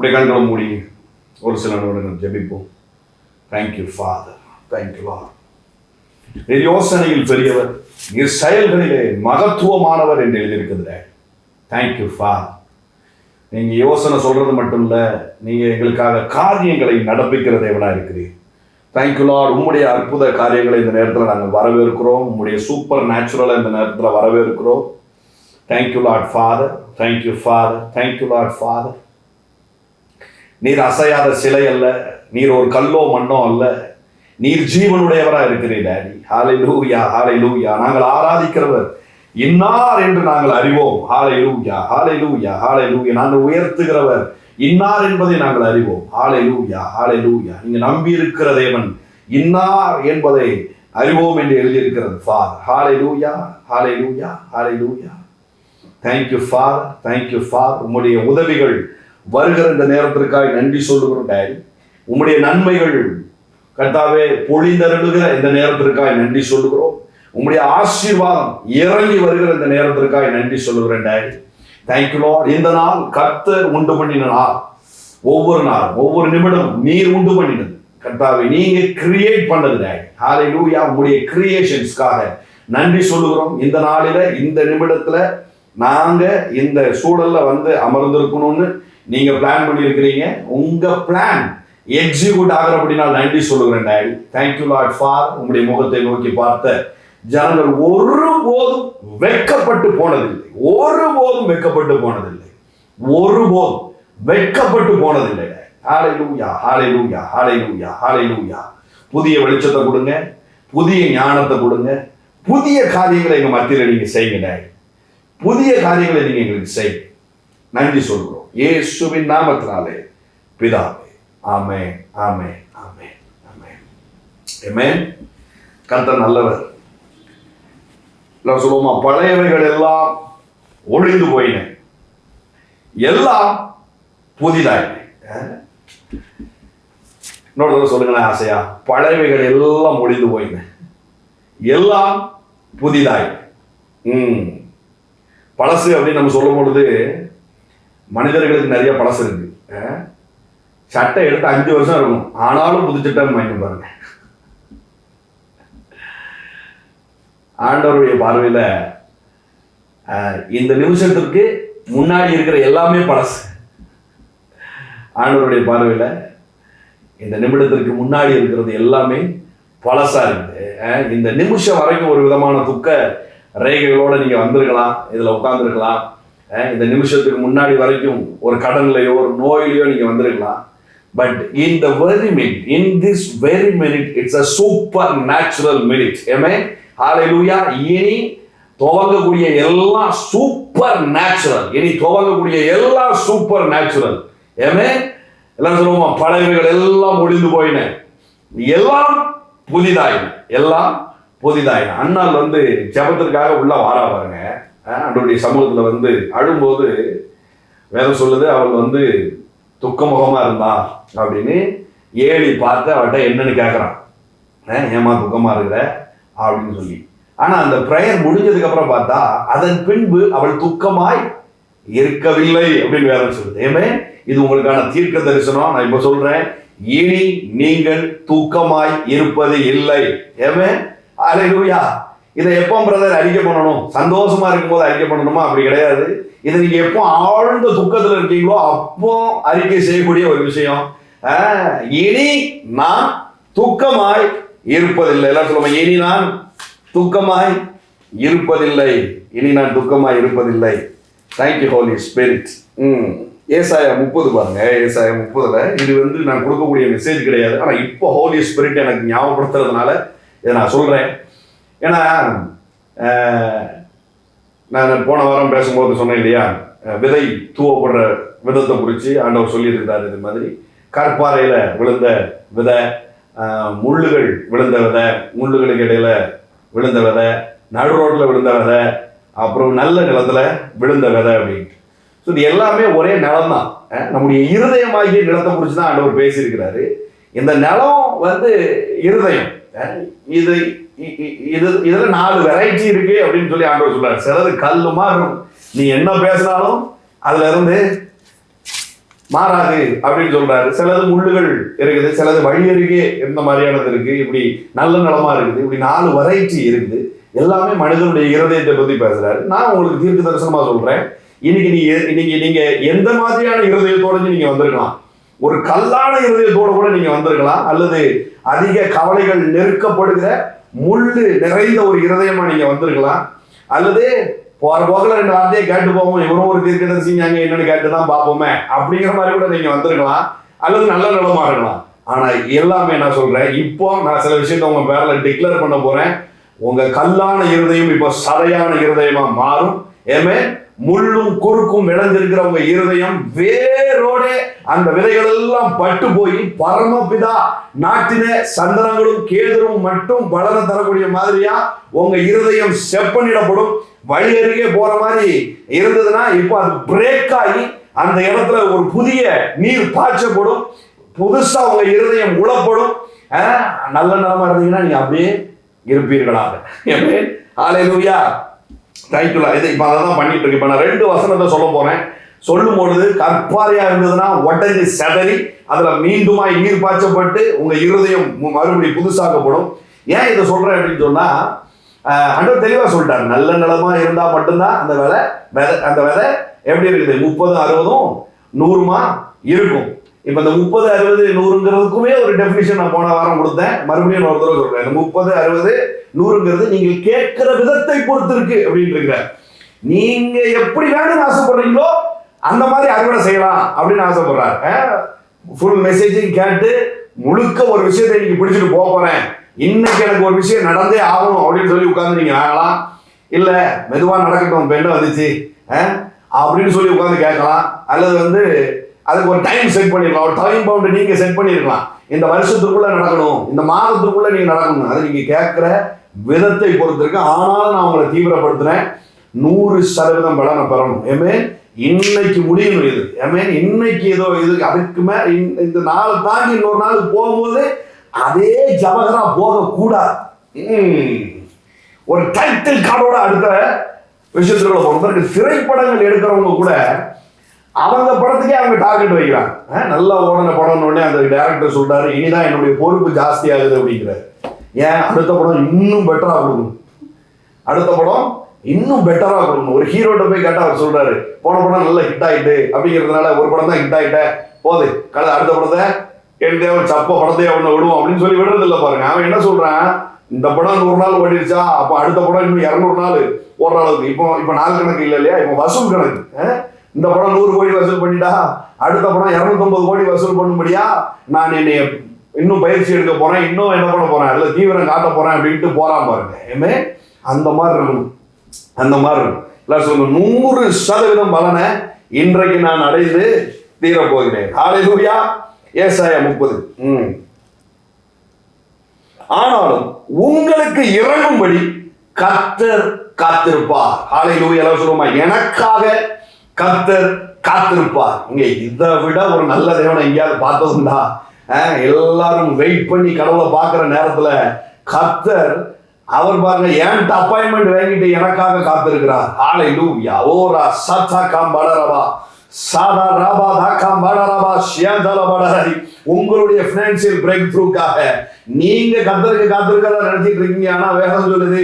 நம்முடைய கண்களை மூடி ஒரு சில நிமிடங்கள் ஜெபிப்போம். Thank you father, thank you Lord. நீர் யோசனையில் பெரியவர், நீர் செயல்களிலே மகத்துவமானவர் என்று எழுதியிருக்கிறார். Thank you father. நீங்க யோசனை சொல்றது மட்டும் இல்ல, நீங்க எங்களுக்காக காரியங்களை நடப்பிக்கிற தேவனா இருக்கிறீர். Thank you Lord. உம்முடைய அற்புத காரியங்களை இந்த நேரத்தில் நாங்கள் வரவேற்கிறோம். உம்முடைய சூப்பர் நேச்சுரலை இந்த நேரத்தில் வரவேற்கிறோம். Thank you Lord father, thank you father, thank you Lord father. நீர் அசையாத சிலை அல்ல, நீர் ஒரு கல்லோ மண்ணோ அல்ல, நீர் ஜீவனுடையவரா இருக்கிறீர் டாடி. ஹல்லேலூயா, ஹல்லேலூயா. நாங்கள் ஆராதிக்கிறவர் இன்னார் என்று நாங்கள் அறிவோம். ஹல்லேலூயா, ஹல்லேலூயா, ஹல்லேலூயா. நாங்கள் உயர்த்துகிறவர் இன்னார் என்பதை நாங்கள் அறிவோம். ஹல்லேலூயா, ஹல்லேலூயா. நீங்க நம்பி இருக்கிற தேவன் இன்னார் என்பதை அறிவோம் என்று எழுதியிருக்கிறது father. Hallelujah, hallelujah, hallelujah. Thank you father, thank you father. உம்முடைய உதவிகள் வருகிற இந்த நேரத்திற்காக நன்றி சொல்லுகிறோம் டாடி. உம்முடைய நன்மைகள் கர்த்தாவே பொழிந்தருளுகிற இந்த நேரத்திற்காக நன்றி சொல்லுகிறோம். உம்முடைய ஆசீர்வாதம் இறங்கி வருகிற இந்த நேரத்திற்காக நன்றி சொல்லுகிறேன் டாடி. Thank you Lord. இந்த நாள் கர்த்தர் உண்டு பண்ணின நாள். ஒவ்வொரு நாள் ஒவ்வொரு நிமிடம் நீர் உண்டு பண்ணினது கர்த்தாவே, நீங்க கிரியேட் பண்ணது டாடி. ஹல்லேலூயா. உம்முடைய கிரியேஷன்ஸ்க்காக நன்றி சொல்லுகிறோம். இந்த நாளில இந்த நிமிடத்துல நாங்க இந்த சூழல்ல வந்து அமர்ந்திருக்கணும்னு நீங்க பிளான் பண்ணியிருக்கிறீங்க. உங்க பிளான் எக்ஸிக்யூட் ஆகிறபடினா நன்றி சொல்லுகிறேன் டாடி. Thank you Lord for. உங்களுடைய முகத்தை நோக்கி பார்த்த ஜனங்கள் ஒருபோதும் வெட்கப்பட்டு போனதில்லை. ஒருபோதும் வெட்கப்பட்டு போனதில்லை. ஒருபோதும் வெட்கப்பட்டு போனதில்லை. ஹல்லேலூயா, ஹல்லேலூயா, ஹல்லேலூயா, ஹல்லேலூயா. புதிய வெளிச்சத்தை கொடுங்க, புதிய ஞானத்தை கொடுங்க, புதிய காரியங்களை எங்க மத்தியில் நீங்க செய்யுங்க டாடி. புதிய காரியங்களை நீங்க எங்களுக்கு செய்யுங்க. நன்றி சொல்கிறோம் இயேசுவின் நாமத்தினாலே பிதாவே. ஆமென், ஆமென், ஆமென், ஆமென், ஆமென். கர்த்தர் நல்லவர். சொல்லுவோமா, பழையவைகள் எல்லாம் ஒழிந்து போயின, எல்லாம் புதிதாயின. இன்னொரு சொல்லுங்களேன் ஆசையா, பழையவைகள் எல்லாம் ஒழிந்து போயின, எல்லாம் புதிதாயின. பழசு அப்படின்னு நம்ம சொல்லும் பொழுது மனிதர்களுக்கு நிறைய பழசு இருக்கு. சட்டை எடுத்து 5 வருஷம் இருக்கும், ஆனாலும் புது சட்டை வாங்கி பாருங்க. ஆண்டவருடைய பார்வையில இந்த நிமிஷத்திற்கு முன்னாடி இருக்கிற எல்லாமே பழசு. ஆண்டவருடைய பார்வையில இந்த நிமிடத்திற்கு முன்னாடி இருக்கிறது எல்லாமே பழசா இருக்குது. இந்த நிமிஷம் வரைக்கும் ஒரு விதமான துக்க ரேகைகளோட நீங்க வந்திருக்கலாம், இதுல உட்கார்ந்துருக்கலாம். இந்த நிமிஷத்துக்கு முன்னாடி வரைக்கும் ஒரு கடன்லையோ ஒரு நோயிலையோ நீங்க வந்திருக்கலாம். But in the very minute, in this very minute, it's a supernatural minute. Amen. Hallelujah. இனி துவங்கக்கூடிய எல்லாம் சூப்பர் நேச்சுரல். இனி துவங்கக்கூடிய எல்லாம் சூப்பர் நேச்சுரல். Amen. எல்லாம் சொல்லுவோமா, பழையவைகள் எல்லாம் ஒழிந்து போயின, எல்லாம் புதிதாயின, எல்லாம் புதிதாயின. அண்ணால் வந்து ஜெபத்திற்காக உள்ள வாரா பாருங்க. ஆண்டவருடைய சமூகத்துல வந்து அழும்போது வேதம் சொல்லுது, அவள் வந்து துக்கமுகமா இருந்தா அப்படின்னு ஏழி பார்த்து அவட்ட என்னன்னு கேட்கறான். ஏமா துக்கமா இருக்கிற அப்படின்னு சொல்லி. ஆனா அந்த பிரேயர் முடிஞ்சதுக்கு அப்புறம் பார்த்தா அதன் பின்பு அவள் துக்கமாய் இருக்கவில்லை அப்படின்னு வேதம் சொல்லுது. ஏமே, இது உங்களுக்கான தீர்க்க தரிசனம். நான் இப்ப சொல்றேன், இனி நீங்கள் தூக்கமாய் இருப்பது இல்லை. ஏமே, ஹல்லேலூயா. இதை எப்போ பிரதர் அறிக்கை பண்ணணும்? சந்தோஷமா இருக்கும் போது அறிக்கை பண்ணணுமா? அப்படி கிடையாது. இதை நீங்க எப்போ ஆழ்ந்த துக்கத்துல இருக்கீங்களோ அப்போ அறிக்கை செய்யக்கூடிய ஒரு விஷயம். இனி நான் துக்கமாய் இருப்பதில்லை. எல்லாம் சொல்லுவோம், இனி நான் துக்கமாய் இருப்பதில்லை, இனி நான் துக்கமாய் இருப்பதில்லை. Thank you holy spirit. ஏசாயா 30 பாருங்க. ஏசாயா 30ல இது வந்து நான் கொடுக்கக்கூடிய மெசேஜ் கிடையாது. ஆனா இப்போ ஹோலி ஸ்பிரிட் எனக்கு ஞாபகப்படுத்துறதுனால இதை நான் சொல்றேன். ஏன்னா நான் போன வாரம் பேசும்போது சொன்னேன் இல்லையா, விதை தூவப்படுற விதத்தை குறித்து ஆண்டவர் சொல்லியிருக்கிறார். இது மாதிரி கற்பாறையில விழுந்த விதை, முள்ளுகள் விழுந்த விதை, முள்ளுகளுக்கு இடையில விழுந்த விதை, நடு ரோட்ல விழுந்த விதை, அப்புறம் நல்ல நிலத்துல விழுந்த விதை அப்படின்ட்டு. ஸோ இது எல்லாமே ஒரே நிலம் தான். நம்முடைய இருதயமாகிய நிலத்தை குறித்து தான் ஆண்டவர் பேசியிருக்கிறாரு. இந்த நிலம் வந்து இருதயம். இது இதுல 4 வெரைட்டி இருக்கு அப்படின்னு சொல்லி ஆண்டவர் சொல்றாரு. சிலது கல்லுமா இருக்கும், நீ என்ன பேசினாலும் அதுல இருந்து மாறாது அப்படின்னு சொல்றாரு. சிலது முள்ளுகள் இருக்குது, சிலது வழி அருகே இந்த மாதிரியானது இருக்கு, இப்படி நல்ல நலமா இருக்குது, இப்படி 4 வெரைட்டி இருக்குது. எல்லாமே மனிதனுடைய இருதயத்தை பத்தி பேசுறாரு. நான் உங்களுக்கு தீர்க்க தரிசனமா சொல்றேன், இன்னைக்கு நீங்க எந்த மாதிரியான இருதயத்தோட நீங்க வந்திருக்கலாம். ஒரு கல்லான இருதயத்தோட கூட நீங்க வந்திருக்கலாம், அல்லது அதிக கவலைகள் நெருக்கப்படுகிற முள்ளு நிறைந்த ஒரு இருதயமா நீங்க வந்திருக்கலாம், அல்லது போற போகல 2 வார்த்தையை கேட்டு போவோம், இவரும் ஒரு தீர்க்கதரிசிங்க என்னன்னு கேட்டுதான் பார்ப்போமே அப்படிங்கிற மாதிரி கூட நீங்க வந்திருக்கலாம், அல்லது நல்ல நிலமா இருக்கலாம். ஆனா எல்லாமே நான் சொல்றேன், இப்போ நான் சில விஷயத்த உங்க பேர்ல டிக்ளேர் பண்ண போறேன். உங்க கல்லான இருதயம் இப்போ சதையான இருதயமா மாறும். ஏமே முள்ளும் குறுக்கும் விளைஞ்சிருக்கிற உங்க இருதயம் வேரோட அந்த விதைகள் எல்லாம் பட்டு போய் பரமபிதா நாட்டின சந்தனங்களும் கேதுரும் மட்டும் பலனை தரக்கூடிய மாதிரியா உங்க இருதயம் செப்பனிடப்படும். வழி அருகே போற மாதிரி இருந்ததுன்னா இப்போ அது பிரேக் ஆகி அந்த இடத்துல ஒரு புதிய நீர் பாய்ச்சப்படும், புதுசா உங்க இருதயம் உளப்படும். நல்ல நிலமா இருந்தீங்கன்னா நீங்க அப்படியே இருப்பீர்களாக. ஹல்லேலூயா. தேங்க்யூலா. இது இப்போ அதை தான் பண்ணிட்டு இருக்கு. இப்போ நான் 2 வசனத்தை சொல்ல போறேன். சொல்லும் பொழுது கற்பாறையா இருந்ததுன்னா உடஞ்சி செதறி அதுல மீண்டுமாய் நீர் பாய்ச்சப்பட்டு உங்க இருதயம் மறுபடி புதுசாக்கப்படும். ஏன் இதை சொல்றேன் அப்படின்னு சொன்னா, ஆண்டவர் தெளிவா சொல்லிட்டாரு, நல்ல நிலமா இருந்தா மட்டும்தான் அந்த விதை எப்படி இருக்குது, 30, 60, 100 இருக்கும். இப்ப இந்த 30, 60, 100ங்கிறதுக்குமே ஒரு டெபினிஷன் நான் போன வாரம் கொடுத்தேன், மறுபடியும் ஒரு தடவை சொல்றேன். இந்த 30, 60, 100ங்கிறது நீங்க கேட்கிற விதத்தை பொறுத்து இருக்கு அப்படின்னு இருக்கிற. நீங்க எப்படி வேணும்னு ஆசைப்படுறீங்களோ அந்த மாதிரி அறுவடை செய்யலாம் அப்படின்னு ஆசைப்படுறாரு. ஃபுல் மெசேஜையும் கேட்டு முழுக்க ஒரு விஷயத்தை நீங்க பிடிச்சிட்டு போறேன், இன்னைக்கு எனக்கு ஒரு விஷயம் நடந்தே ஆகணும் அப்படின்னு சொல்லி உட்கார்ந்து நீங்க ஆகலாம். இல்ல மெதுவா நடக்கட்டும், பெண்ணு வந்துச்சு அப்படின்னு சொல்லி உட்கார்ந்து கேட்கலாம். அல்லது அதுக்கு ஒரு டைம் செட் பண்ணிருக்கலாம், ஒரு டைம் பவுண்ட் நீங்க செட் பண்ணிருக்கலாம். இந்த வருஷத்துக்குள்ள நடக்கணும், இந்த மாதத்துக்குள்ள நீங்க நடக்கணும். அது நீங்க கேட்கிற விதத்தை பொறுத்து இருக்கு. ஆனாலும் நான் உங்களை தீவிரப்படுத்துறேன், 100% பலனை பெறணும். ஏமே இன்னைக்கு முடியும் இது. ஏமே இன்னைக்கு ஏதோ இது அதுக்கு மேல இந்த நாள் தாண்டி இன்னொரு நாள் போகும்போது அதே ஜவகரா போக கூடாது. ஒரு டைட்டில் கார்டோட அடுத்த விஷயத்துக்குள்ள போகணும். திரைப்படங்கள் எடுக்கிறவங்க கூட அவங்க படத்துக்கே அவங்க டார்கெட் வைக்கிறாங்க. நல்லா ஓடன படம்னு அந்த டைரக்டர் சொல்றாரு, இனிதான் என்னுடைய பொறுப்பு ஜாஸ்தி ஆகுது அப்படிங்கிறாரு. ஏன் அடுத்த படம் இன்னும் பெட்டரா கொடுக்கணும், அடுத்த படம் இன்னும் பெட்டரா கொடுக்கணும். ஒரு ஹீரோட்ட போய் கேட்டா அவர் சொல்றாரு, போன படம் நல்லா ஹிட் ஆயிட்டு அப்படிங்கிறதுனால ஒரு படம் தான் ஹிட் ஆயிட்ட போது அடுத்த படத்தை எடுத்தே ஒரு சப்ப படத்தையே ஒண்ணு விடுவோம் அப்படின்னு சொல்லி விடுறது இல்லை பாருங்க. அவன் என்ன சொல்றான், இந்த படம் 100 நாள் ஓடிடுச்சா, அப்ப அடுத்த படம் இன்னும் 200 நாள் ஓடுற அளவுக்கு இப்போ நாள் கணக்கு இல்லை இல்லையா, இப்போ வசூல் கணக்கு. இந்த படம் 100 கோடி வசூல் பண்ணிட்டா அடுத்த படம் 250 கோடி வசூல் பண்ணும்படியா நான் என்னை இன்னும் பயிற்சி எடுக்க போறேன், இன்னும் என்ன பண்ண போறேன், அதுல தீவிரம் காட்ட போறேன் அப்படின்ட்டு போறான் பாருங்க. ஏமே அந்த மாதிரி இருக்கணும், அந்த மாதிரி இருக்கும். 100% பலனை இன்றைக்கு நான் அடைந்து தீரப்போகிறேன். ஹல்லேலூயா. ஏசாயா 30. ஆனாலும் உங்களுக்கு இறங்கும்படி கர்த்தர் காத்திருப்பார். ஹல்லேலூயா. எல்லாரும் சொல்லுமா, எனக்காக கர்த்தர் காத்திருப்பார். இங்க இதை விட ஒரு நல்ல தேவனை எங்கேயாவது பார்த்ததுண்டா? எல்லாரும் வெயிட் பண்ணி கடவுளை பார்க்கிற நேரத்துல கர்த்தர் அவர் பாருங்க என்கிட்ட அப்பாயின்மெண்ட் வாங்கிட்டு எனக்காக காத்திருக்கிறார். ஹல்லேலூயா. ஓரா சத்தா காம்படரவா சாதா ராபா தாக்கம் படரவா ஷியாதல படரை. உங்களுடைய ஃபினான்சியல் பிரேக் த்ரூக்காக நீங்க கர்த்தருக்கு காத்திருக்கிறதா நினைச்சிட்டு இருக்கீங்க. ஆனா வேதம் சொல்லுது,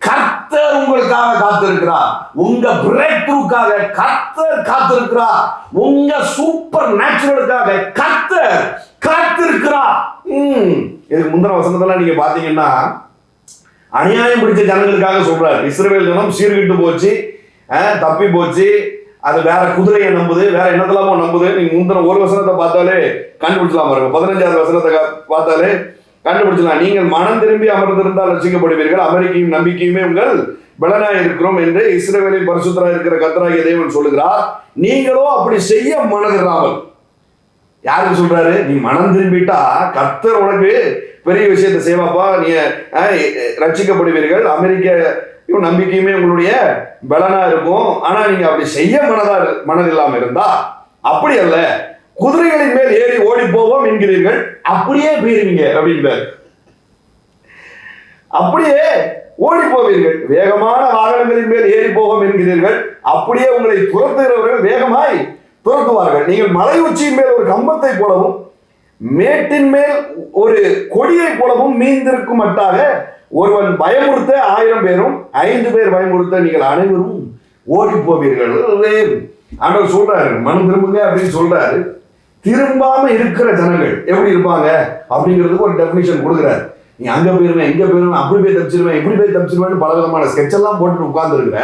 கர்த்தர் உங்களுக்காக காத்திருக்கிறார். உங்க பிரேக் த்ரூக்காக கர்த்தர் காத்திருக்கிறார். உங்க சூப்பர் நேச்சுரலுக்காக கர்த்தர் காத்திருக்கிறார். இதுக்கு முந்தின வசனத்தெல்லாம் நீங்க பாத்தீங்கன்னா அநியாயம் பிடிச்ச ஜனங்களுக்காக சொல்றாரு. இஸ்ரவேல் ஜனம் சீர்கிட்டு போச்சு, தப்பி போச்சு, அது வேற குதிரையை நம்புது, வேற என்னதெல்லாமோ நம்புது. நீங்க முந்தின ஒரு வசனத்தை பார்த்தாலே கண்டுபிடிச்சலாம் பாருங்க. 15வது வசனத்தை பார்த்தாலே கண்டுபிடிச்சலாம். நீங்கள் மனம் திரும்பி அமர்ந்திருந்தால் ரட்சிக்கப்படுவீர்கள், அமெரிக்கையும் நம்பிக்கையுமே உங்கள் பலனாய் இருக்கிறோம் என்று இஸ்ரவேலின் பரிசுத்தராய் இருக்கிற கர்த்தராகிய தேவன் சொல்லுகிறார். நீங்களோ அப்படி செய்ய மனதிராமல். யாருக்கு சொல்றாரு? நீ மனம் திரும்பிட்டா கர்த்தர் உனக்கு பெரிய விஷயத்தை செய்வாப்பா, நீ ரட்சிக்கப்படுவீர்கள், அமெரிக்க நம்பிக்கையுமே உங்களுடைய பலனா இருக்கும். ஆனா நீங்க அப்படி செய்ய மனதில்லாம இருந்தா அப்படி அல்ல, குதிரைகளின் மேல் ஏறி ஓடி போவோம் என்கிறீர்கள், அப்படியே போயிருவீங்க அப்படின்றார். அப்படியே ஓடி போவீர்கள். வேகமான வாகனங்களின் மேல் ஏறி போவோம் என்கிறீர்கள், அப்படியே உங்களை துரத்துகிறவர்கள் வேகமாய் துரத்துவார்கள். நீங்கள் மலை உச்சியின் மேல் ஒரு கம்பத்தை போலவும் மேட்டின் மேல் ஒரு கொடியை போலவும் மீந்திருக்கும் மட்டாக ஒருவன் பயமுறுத்த 1000 பேரும் 5 பேர் பயமுறுத்த நீங்கள் அனைவரும் ஓடி போவீர்கள். ஆண்டவர் சொல்றாரு, மனம் திரும்புங்க அப்படின்னு சொல்றாரு. திரும்பாம இருக்கிற ஜனங்கள் எப்படி இருப்பாங்க அப்படிங்கிறதுக்கு ஒரு டெபினிஷன் கொடுக்குறாரு. நீ அங்க போயிருவேன், இங்க போயிருவேன், அப்படி போய் தப்பிச்சிருவேன், இப்படி போய் தப்பிச்சிருவேன், பல விதமான ஸ்கெட்ச் எல்லாம் போட்டு உட்கார்ந்துருக்கிற.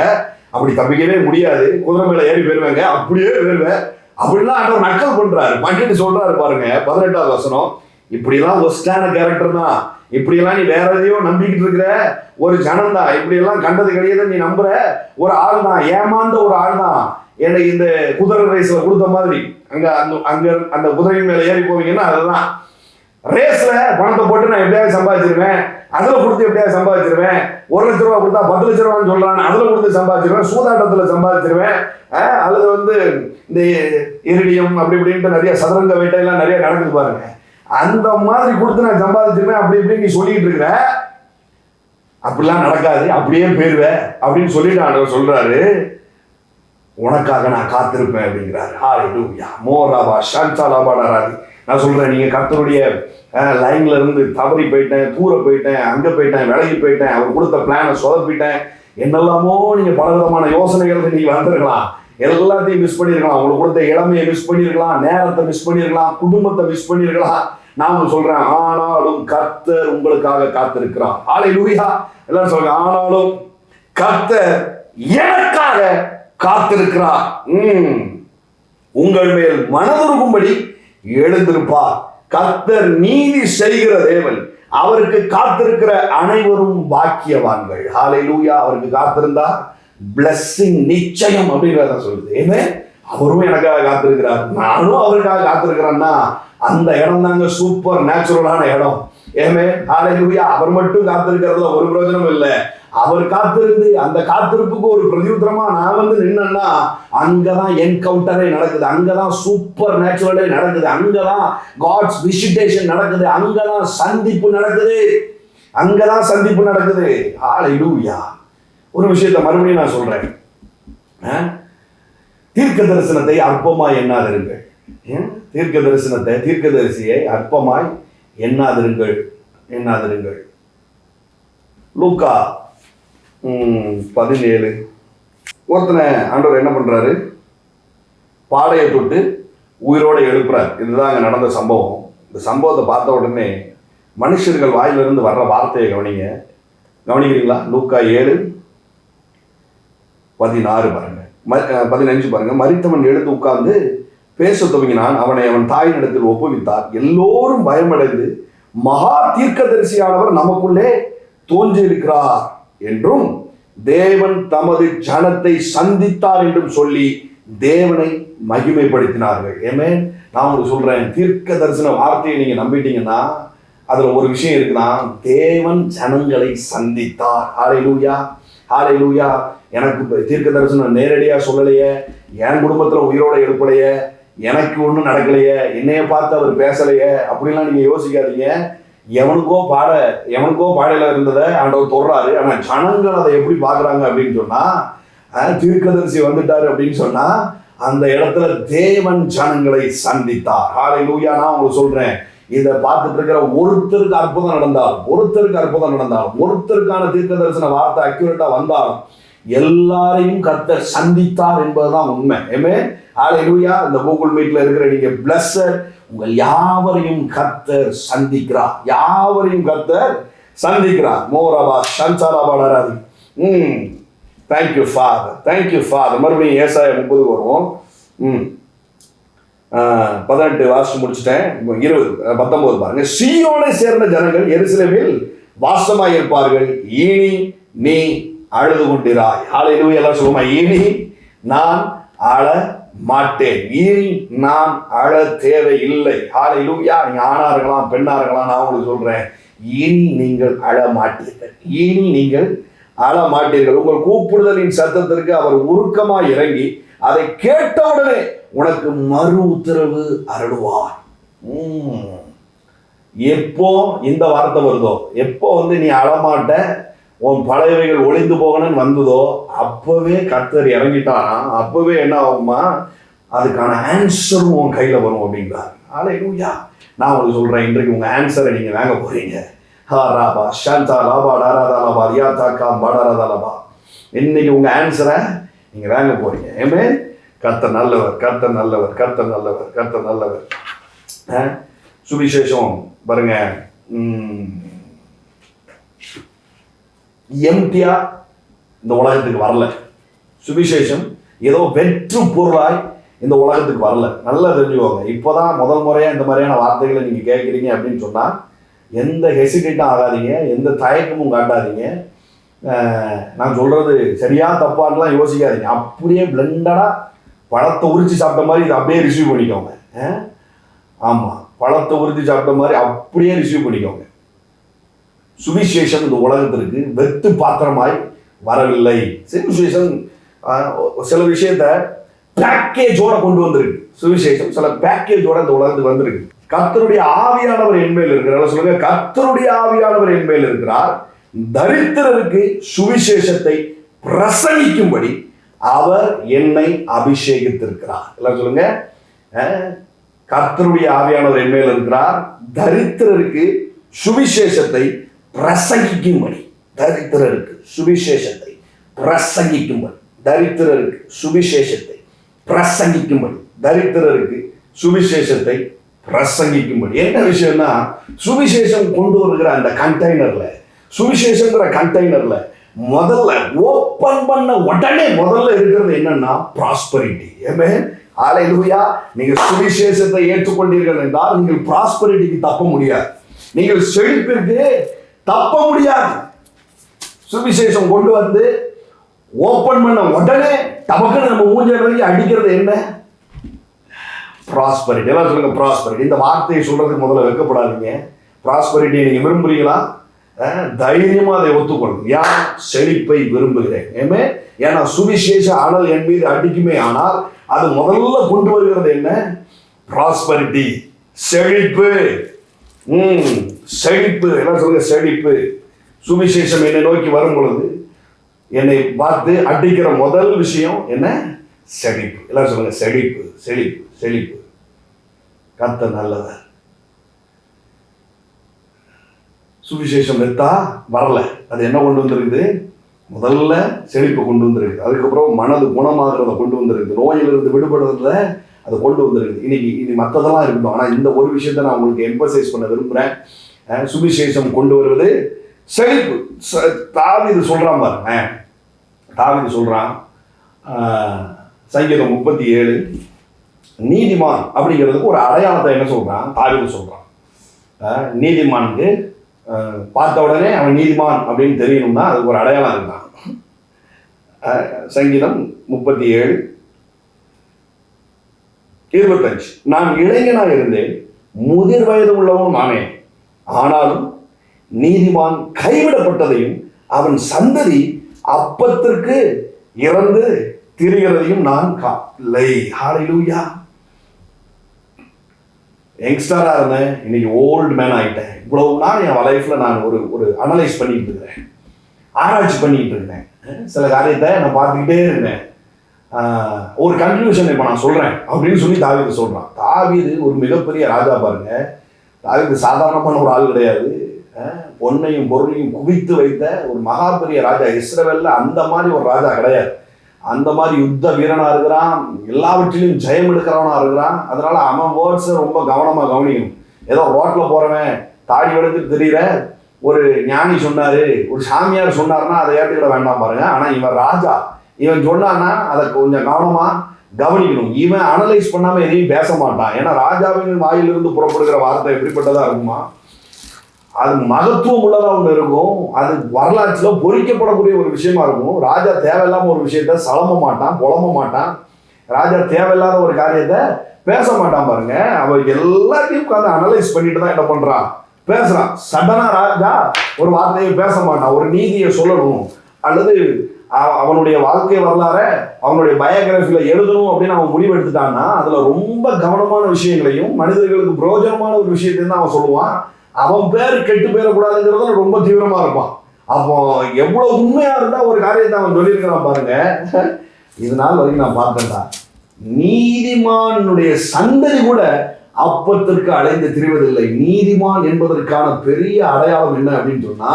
அப்படி தப்பிக்கவே முடியாது. குதிரை மேல ஏறி போயிருவாங்க, அப்படியே போயிருவேன் அப்படிலாம் ஆண்டவர் நக்கல் பண்றாரு. பண்ணிட்டு சொல்றாரு பாருங்க 18வது வசனம், இப்படிலாம் ஒஸ்டான கேரக்டர் தான், இப்படியெல்லாம் நீ வேற எதையோ நம்பிக்கிட்டு இருக்கிற ஒரு ஜனம் தான், இப்படியெல்லாம் கண்டது கிடையாது நீ நம்புற ஒரு ஆள் தான், ஏமாந்த ஒரு ஆள் தான். என்னை இந்த குதிரை ரேஸ்ல கொடுத்த மாதிரி அங்க அங்க அந்த குதிரையின் மேல ஏறி போவீங்கன்னா அதுதான் ரேஸ்ல பணத்தை போட்டு நான் எப்படியாவது சம்பாதிச்சிருவேன், அதுல கொடுத்து எப்படியாவது சம்பாதிச்சிருவேன், 1 லட்ச ரூபா கொடுத்தா 10 லட்ச ரூபான்னு சொல்றான், அதுல கொடுத்து சம்பாதிச்சிருவேன், சூதாட்டத்துல சம்பாதிச்சிருவேன், அல்லது இந்த இரிடியம் அப்படி இப்படின்ட்டு நிறைய சதுரங்க வேட்டையெல்லாம் நிறைய நடக்குது பாருங்க, அந்த மாதிரி கொடுத்து நான் சம்பாதிச்சிருவேன் அப்படி இப்படின்னு நீ சொல்லிட்டு இருக்கிற. அப்படிலாம் நடக்காது, அப்படியே போயிருவேன் அப்படின்னு சொல்லிட்டு ஆண்டவர் சொல்றாரு, உனக்காக நான் காத்திருப்பேன் அப்படிங்கிறாரு. ஹalleluya மோராபா ஷான்சாலாபாடாராதி. நான் சொல்றேன், நீங்க கர்த்தருடைய லைன்ல இருந்து தவறி போயிட்டேன், தூர போயிட்டேன், அங்க போயிட்டேன், விலகி போயிட்டேன், அவர் கொடுத்த பிளானை சொதப்பிட்டேன், என்னெல்லாமோ நீங்க பலவிதமான யோசனைகள் நீங்க வந்திருக்கலாம், எல்லாத்தையும் மிஸ் பண்ணிருக்கலாம், உங்களுக்கு கொடுத்த இளமையை மிஸ் பண்ணிருக்கலாம், நேரத்தை மிஸ் பண்ணிருக்கலாம், குடும்பத்தை மிஸ் பண்ணிருக்கலாம். நான் சொல்றேன், ஆனாலும் கர்த்தர் உங்களுக்காக காத்திருக்கிறார். ஹalleluya எல்லாரும் சொல்லுங்க, ஆனாலும் கர்த்தர் எனக்காக காத்திருக்கிறார். உங்கள் மேல் மனதுருகும்படி எழுந்திருப்பார். கர்த்தர் நீதி செய்கிற தேவன், அவருக்கு காத்திருக்கிற அனைவரும் பாக்கியவான்கள். ஹalleluya அவருக்கு காத்திருந்தா blessing நிச்சயம் அப்படிங்கிறத சொல்லுது. ஏமே அவரும் எனக்காக காத்திருக்கிறார், நானும் அவருக்காக காத்திருக்கிறேன்னா அந்த இடம் தாங்க சூப்பர் நேச்சுரலான இடம். ஏமே ஹalleluya அவர் மட்டும் காத்திருக்கிறதுல ஒரு பிரயோஜனம் இல்லை. அவர் காத்திருந்து அந்த காத்திருப்புக்கு ஒரு பிரதியுத்தரமா நான் நின்னா அங்கதான் என்கவுண்டரே நடக்குது, அங்கதான் சூப்பர் நேச்சுரலே நடக்குது, அங்கதான் காட்ஸ் விசிட்டேஷன் நடக்குது, அங்கதான் சந்திப்பு நடக்குது, அங்கதான் சந்திப்பு நடக்குது. ஹalleluya ஒரு விஷயத்தை மறுபடியும் நான் சொல்றேன், தீர்க்க தரிசனத்தை அற்பமாய் எண்ணாதிருங்கள். தீர்க்கதரிசியை அற்பமாய் எண்ணாதிருங்கள். லூக்கா 17 ஒருத்தனை ஆண்டவர் என்ன பண்றாரு, பாடையை தொட்டு உயிரோட எழுப்புறார். இதுதான் அங்க நடந்த சம்பவம். இந்த சம்பவத்தை பார்த்த உடனே மனுஷர்கள் வாயிலிருந்து வர்ற வார்த்தையை கவனிக்கிறீங்களா? லூக்கா 7:16 பாருங்க, 15 பாருங்க. மரித்தவன் எழுந்து உட்கார்ந்து பேச துவங்கினான், அவனை அவன் தாயினிடத்தில் ஒப்புவித்தார். எல்லோரும் பயமடைந்து மகா தீர்க்கதரிசியானவர் நமக்குள்ளே தோன்றியிருக்கிறார் என்றும் தேவன் தமது ஜனத்தை சந்தித்தார் என்றும் சொல்லி தேவனை மகிமைப்படுத்தினார்கள். ஏமே நான் உங்களுக்கு சொல்றேன், தீர்க்க தரிசன வார்த்தையை நீங்க நம்பிட்டீங்கன்னா அதுல ஒரு விஷயம் இருக்குன்னா, தேவன் ஜனங்களை சந்தித்தார். ஹalleluya ஹalleluya எனக்கு தீர்க்க தரிசனம் நேரடியா சொல்லலையே, என் குடும்பத்துல உயிரோட எழுப்பலையே, எனக்கு ஒன்றும் நடக்கலையே, என்னைய பார்த்து அவர் பேசலையே அப்படிலாம் நீங்க யோசிக்காதீங்க. எவனுக்கோ பாடையில இருந்ததை ஆண்டவர் தொடர்றாரு. ஆனா ஜனங்கள் அதை எப்படி பாக்குறாங்க அப்படின்னு சொன்னா, தீர்க்கதரிசி வந்துட்டாரு அப்படின்னு சொன்னா அந்த இடத்துல தேவன் ஜனங்களை சந்தித்தார். ஹalleluya நான் உங்களுக்கு சொல்றேன், இதை பார்த்துட்டு இருக்கிற ஒருத்தருக்கு அற்புதம் நடந்தாலும் ஒருத்தருக்கான தீர்க்க தரிசன வார்த்தை அக்யூரேட்டா வந்தாலும் எல்லாரையும் கர்த்தர் சந்தித்தார் என்பதுதான் உண்மை. ஹalleluya இந்த கூகுள் மீட்ல இருக்கிற நீங்க பிளஸ்ஸர், உங்கள் யாவரையும் கர்த்தர் சந்திக்கிறார். மோரபா ஷன்சாலாபாடாராதி. Thank you father. மறுபடியும் ஏசாயா 30 வருவோம். 18 வாசிச்சு முடிச்சுட்டேன். 19 பாருங்க. சீயோனை சேர்ந்த ஜனங்கள் எருசலேமில் வாசமாய் இருப்பார்கள், இனி நீ அழுது கொண்டிராய். ஹalleluya எல்லாம் சொல்லுமா, இனி நான் அழ மாட்டேன், இனி நான் அழ தேவையில்லை. ஹalleluya நீங்க ஆணா இருக்கலாம் பெண்ணா இருக்கலாம், நான் உங்களுக்கு சொல்றேன், இனி நீங்கள் அழ மாட்டீர்கள். உங்கள் கூப்பிடுதலின் சத்தத்திற்கு அவர் உருக்கமாய் இறங்கி அதை கேட்டவுடனே உனக்கு மறு உத்தரவு அருள்வார். எப்போ இந்த வார்த்தை வருதோ, எப்போ நீ அழமாட்ட, உன் பழையவைகள் ஒளிந்து போகணும்னு வந்ததோ, அப்பவே கர்த்தர் இறங்கிட்டானா, அப்பவே என்ன ஆகுமா, அதுக்கான ஆன்சரும் உன் கையில் வரும் அப்படின்றார். அல்லேலூயா. நான் உங்களுக்கு சொல்கிறேன், இன்றைக்கு உங்கள் ஆன்சரை நீங்கள் வாங்க போகிறீங்க. ராபா ஷாந்தா லாபா டாராதா லாபா ரியாதா காம் பாடாராதா லாபா. இன்னைக்கு உங்கள் ஆன்சரை நீங்கள் வாங்க போகிறீங்க. ஏமே கர்த்தர் நல்லவர், கர்த்தர் நல்லவர், கர்த்தர் நல்லவர், கர்த்தர் நல்லவர். சுவிசேஷம் பாருங்க, எம்டியா இந்த உலகத்துக்கு வரல. சுவிசேஷம் ஏதோ வெற்று பொருளாய் இந்த உலகத்துக்கு வரல. நல்லா தெரிஞ்சுக்கோங்க. இப்போதான் முதல் முறையாக இந்த மாதிரியான வார்த்தைகளை நீங்கள் கேட்குறீங்க அப்படின்னு சொன்னால் எந்த ஹெசிடேட்டும் ஆகாதீங்க, எந்த தயக்கமும் காட்டாதீங்க. நான் சொல்கிறது சரியா தப்பான்லாம் யோசிக்காதீங்க. அப்படியே பிளண்டடாக பழத்தை உரிச்சு சாப்பிட்ட மாதிரி இதை அப்படியே ரிசீவ் பண்ணிக்கோங்க. ஆமாம், பழத்தை உரிச்சு சாப்பிட்ட மாதிரி அப்படியே ரிசீவ் பண்ணிக்கோங்க. சுவிசேஷம் இந்த உலகத்திற்கு வெத்து பாத்திரமாய் வரவில்லை. சுவிசேஷம் சில விஷயத்த பேக்கேஜோட கொண்டு வந்திருக்கு. சுவிசேஷம் சில பேக்கேஜோட இந்த உலகத்துக்கு வந்திருக்கு. கர்த்தருடைய ஆவியானவர் என் மேல் இருக்கிறார். சொல்லுங்க, கர்த்தருடைய ஆவியானவர் என் மேல் இருக்கிறார். தரித்திரருக்கு சுவிசேஷத்தை பிரசங்கிக்கும்படி அவர் என்னை அபிஷேகித்திருக்கிறார். எல்லாம் சொல்லுங்க, கர்த்தருடைய ஆவியானவர் என் மேல் இருக்கிறார். தரித்திரருக்கு சுவிசேஷத்தை பிரசங்கிக்கும்படி, தரித்திரருக்கு சுவிசேஷத்தை பிரசங்கிக்கும்படி, தரித்திரருக்கு சுவிசேஷத்தை பிரசங்கிக்கும்படி, தரித்திரருக்கு சுவிசேஷத்தை பிரசங்கிக்கும்படி. என்ன விஷயம்னா, சுவிசேஷம் கொண்டு வருகிற அந்த கண்டெய்னர்ல, சுவிசேஷங்கிற கண்டெய்னர்ல முதல்ல ஓபன் பண்ண உடனே முதல்ல இருக்கிறது என்னன்னா ப்ராஸ்பரிட்டி. அல்லேலூயா. நீங்க சுவிசேஷத்தை ஏற்றுக்கொண்டீர்கள் என்றால் நீங்கள் ப்ராஸ்பரிட்டிக்கு தப்ப முடியாது, நீங்கள் செழிப்பிற்கு தப்ப முடியாது. சுவிசேஷம் கொண்டு வந்து ஓபன் பண்ண உடனே டபக்குன்னு நம்ம மூஞ்சி அடிக்கிறது என்ன? ப்ராஸ்பரிட்டி. எல்லாம் சொல்லுங்க, ப்ராஸ்பரிட்டி. இந்த வார்த்தையை சொல்றதுக்கு முதல்ல வைக்கப்படாதீங்க. ப்ராஸ்பரிட்டியை நீங்க விரும்புறீங்களா? தைரியமா அதை ஒத்துக்கொள்ளுங்க. ஏன் செழிப்பை விரும்புகிறேன். ஏன்னா சுவிசேஷ அனல் என் மீது அடிக்குமே, ஆனால் அது முதல்ல கொண்டு வருகிறது என்ன? ப்ராஸ்பரிட்டி, செழிப்பு. செழிப்பு. எல்லாம் சொல்லுங்க, செழிப்பு. சுவிசேஷம் என்னை நோக்கி வரும் பொழுது என்னை பார்த்து அடிக்கிற முதல் விஷயம் என்ன? செழிப்பு. எல்லாம் சொல்லுங்க, செழிப்பு, செழிப்பு, செழிப்பு. கர்த்தர் நல்லவர். சுவிசேஷம் வெத்தா வரல, அது என்ன கொண்டு வந்திருக்குது? முதல்ல செழிப்பை கொண்டு வந்திருக்குது. அதுக்கப்புறம் மனது குணமாகிறத கொண்டு வந்திருக்குது. நோயிலிருந்து விடுபடுறதுல அதை கொண்டு வந்திருக்குது. இனி மற்றதெல்லாம் இருக்கட்டும், ஆனால் இந்த ஒரு விஷயத்த நான் உங்களுக்கு எம்பசைஸ் பண்ண விரும்புகிறேன். சுவிசேஷம் கொண்டு வருவது செழிப்பு. தாவீது சொல்றான் பாருங்க, தாவீது சொல்றான், சங்கீதம் 37 நீதிமான் அப்படிங்கிறதுக்கு ஒரு அடையாளத்தை என்ன சொல்றான்? தாவீது சொல்றான், நீதிமானுக்கு பார்த்த உடனே அவன் நீதிமான் அப்படின்னு தெரியணும்னா அதுக்கு ஒரு அடையாளம் இருக்கான். சங்கீதம் 37:25 நான் இளைஞனாக இருந்தேன், முதிர் வயது உள்ளவனும் ஆனேன், ஆனாலும் நீதிமான் கைவிடப்பட்டதையும் அவன் சந்ததி அப்பத்திற்கு இறந்து திரிகிறதையும் நான் காணவில்லை. ஹல்லேலூயா. யங்ஸ்டரா இருந்தேன், இன்னைக்கு ஓல்டு மேன் ஆகிட்டேன். இவ்வளவு நாள் என் லைஃப்ல நான் ஒரு அனலைஸ் பண்ணிட்டு இருக்கிறேன், ஆராய்ச்சி பண்ணிட்டு இருந்தேன். சில காரியத்தை நான் பார்த்துக்கிட்டே இருந்தேன். ஒரு கன்க்ளூஷன் இப்போ நான் சொல்றேன் அப்படின்னு சொல்லி தாவீது சொல்றான். தாவீது ஒரு மிகப்பெரிய ராஜா பாருங்க. தாவீது சாதாரணமான ஒரு ஆள் கிடையாது. பொன்னையும் பொருளையும் குவித்து வைத்த ஒரு மகா பெரிய ராஜா. இஸ்ரவேல்ல அந்த மாதிரி ஒரு ராஜா கிடையாது. அந்த மாதிரி யுத்த வீரனா இருக்கிறான், எல்லாவற்றிலையும் ஜெயம் எடுக்கிறவனா இருக்கிறான். அதனால அவன் வேர்ட்ஸை ரொம்ப கவனமா கவனிக்கணும். ஏதோ ரோட்ல போறவன் தாடி எடுத்து தெரியற ஒரு ஞானி சொன்னாரு, ஒரு சாமியார் சொன்னாருன்னா அதை ஏற்றுக்கிட வேண்டாம் பாருங்க. ஆனா இவன் ராஜா, இவன் சொன்னான்னா அதை கொஞ்சம் கவனமா கவனிக்கணும். இவன் அனலைஸ் பண்ணாம எதையும் பேச மாட்டான். ஏன்னா ராஜாவின் வாயிலிருந்து புறப்படுகிற வார்த்தை எப்படிப்பட்டதா இருக்குமா? அது மகத்துவம் உள்ளதா ஒன்று இருக்கும். அது வரலாற்றில் பொறிக்கப்படக்கூடிய ஒரு விஷயமா இருக்கும். ராஜா தேவையில்லாம ஒரு விஷயத்த சலம மாட்டான், புலம்ப மாட்டான். ராஜா தேவையில்லாத ஒரு காரியத்தை பேச மாட்டான் பாருங்க. அவன் எல்லாத்தையும் உட்காந்து அனலைஸ் பண்ணிட்டு தான் என்ன பண்றான், பேசுறான். சடனா ராஜா ஒரு வார்த்தையை பேச மாட்டான். ஒரு நீதியை சொல்லணும் அல்லது அவனுடைய வாழ்க்கை வரலாற அவனுடைய பயோகிராஃபில எழுதணும் அப்படின்னு அவன் முடிவு எடுத்துட்டான்னா அதுல ரொம்ப கவனமான விஷயங்களையும் மனிதர்களுக்கு பிரயோஜனமான ஒரு விஷயத்தையும் தான் அவன் சொல்லுவான். அவன் பேர் கெட்டு போயிடக்கூடாதுங்கிறதுல ரொம்ப தீவிரமா இருப்பான். அப்போ எவ்வளவு உண்மையா இருந்தா ஒரு காரியத்தை அவன் சொல்லியிருக்கிறான் பாருங்க. இதனால வரைக்கும் நான் பார்த்தேன்டா, நீதிமானுடைய சந்ததி கூட அப்பத்திற்கு அலைந்து திரிவதில்லை. நீதிமான் என்பதற்கான பெரிய அடையாளம் என்ன அப்படின்னு சொன்னா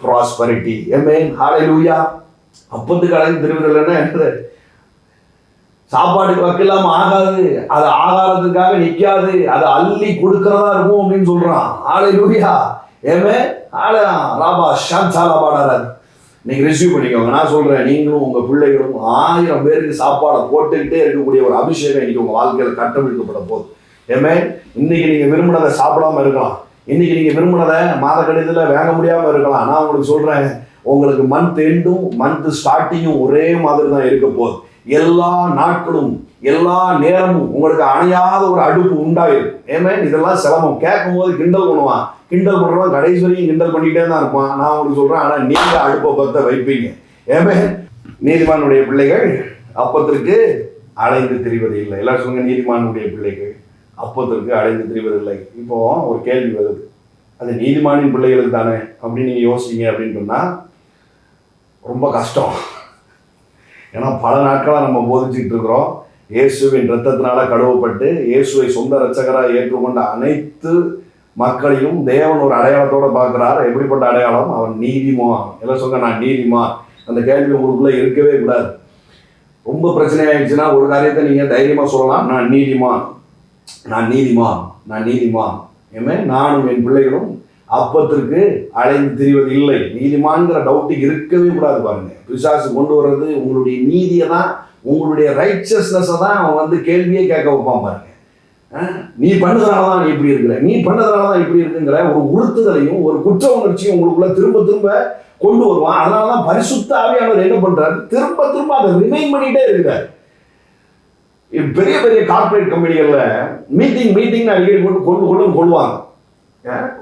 ப்ராஸ்பரிட்டி. ஆமென், ஹல்லேலூயா. அப்பத்துக்கு அலைந்து திரிவதில்லைன்னா என்ன? சாப்பாட்டுக்கு வைக்கலாம ஆகாது, அது ஆகாரத்துக்காக நிற்காது, அது அள்ளி கொடுக்கறதா இருக்கும் அப்படின்னு சொல்றான். ஹல்லேலூயா. ஆமென், ராபா ஷான்சாலா பாடாராது. நீங்க ரிசீவ் பண்ணிக்கோங்க. நான் சொல்றேன், நீங்களும் உங்க பிள்ளைகளும் 1000 பேருக்கு சாப்பாடை போட்டுக்கிட்டே இருக்கக்கூடிய ஒரு அபிஷேகம் இன்னைக்கு உங்க வாழ்க்கையில கட்டமைக்கப்பட போகுது. ஆமென். இன்னைக்கு நீங்க விரும்பினதை சாப்பிடாம இருக்கலாம், இன்னைக்கு நீங்க விரும்பினதை மாத கடிதத்தில் வாங்க முடியாம இருக்கலாம். நான் உங்களுக்கு சொல்றேன், உங்களுக்கு மந்த் எண்டும் மந்த் ஸ்டார்டிங்கும் ஒரே மாதிரி தான் இருக்க போகுது. எல்லா நாட்களும் எல்லா நேரமும் உங்களுக்கு அணையாத ஒரு அடுப்பு உண்டாயிருக்கு. ஆமென். இதெல்லாம் சிரமம். கேட்கும் போது கிண்டல் பண்ணுவான், கிண்டல் பண்றவன் கடைசி வரைக்கும் கிண்டல் பண்ணிட்டே தான் இருப்பான். நான் உங்களுக்கு சொல்றேன், ஆனா நீங்க அடுப்பை பத்த வைப்பீங்க. ஆமென். நீதிமானுடைய பிள்ளைகள் அப்பத்திற்கு அலைந்து திரிவது இல்லை. எல்லாரும் சொல்லுங்க, நீதிமானுடைய பிள்ளைகள் அப்பத்திற்கு அலைந்து திரிவதில்லை. இப்போ ஒரு கேள்வி வருது, அது நீதிமானின் பிள்ளைகளுக்கு தானே அப்படின்னு நீங்க யோசிச்சீங்க அப்படின்னு சொன்னா ரொம்ப கஷ்டம். ஏன்னா பல நாட்களாக நம்ம போதிச்சுக்கிட்டு இருக்கிறோம், இயேசுவின் இரத்தத்தினால கழுவப்பட்டு இயேசுவை சொந்த இரட்சகராக ஏற்றுக்கொண்ட அனைத்து மக்களையும் தேவன் ஒரு அடையாளத்தோட பார்க்கிறார். எப்படிப்பட்ட அடையாளம்? அவன் நீதிமான். எல்லாம் சொல்ல, நான் நீதிமான். அந்த கேள்வி உங்களுக்குள்ள இருக்கவே கூடாது. ரொம்ப பிரச்சனை ஆயிடுச்சுன்னா ஒரு காரியத்தை நீங்க தைரியமா சொல்லலாம், நான் நீதிமான், நான் நீதிமான், நான் நீதிமான். ஏமே நானும் என் பிள்ளைகளும் அப்பத்திற்கு அலைந்து திரிவது இல்லை. நீதிமான்கிற டவுட்டு இருக்கவே கூடாது. பாருங்க, பிசாசு கொண்டு வர்றது உங்களுடைய நீதியை தான், உங்களுடைய ரைச்சஸ்னஸை தான் அவன் கேள்வியே கேட்க வைப்பான். பாருங்க, நீ பண்ணதுனால தான் நீ இப்படி இருக்கிற, நீ பண்ணதுனால தான் இப்படி இருக்குங்கிற ஒரு உறுத்துதலையும் ஒரு குற்ற உணர்ச்சியும் உங்களுக்குள்ள திரும்ப திரும்ப கொண்டு வருவான். அதனாலதான் பரிசுத்த ஆவியானவர் என்ன பண்றாரு, திரும்ப திரும்ப அதை ரிமைண்ட் பண்ணிட்டே இருக்கிறார். பெரிய பெரிய கார்பரேட் கம்பெனிகள்ல மீட்டிங் அடிக்கடி கொள்வாங்க.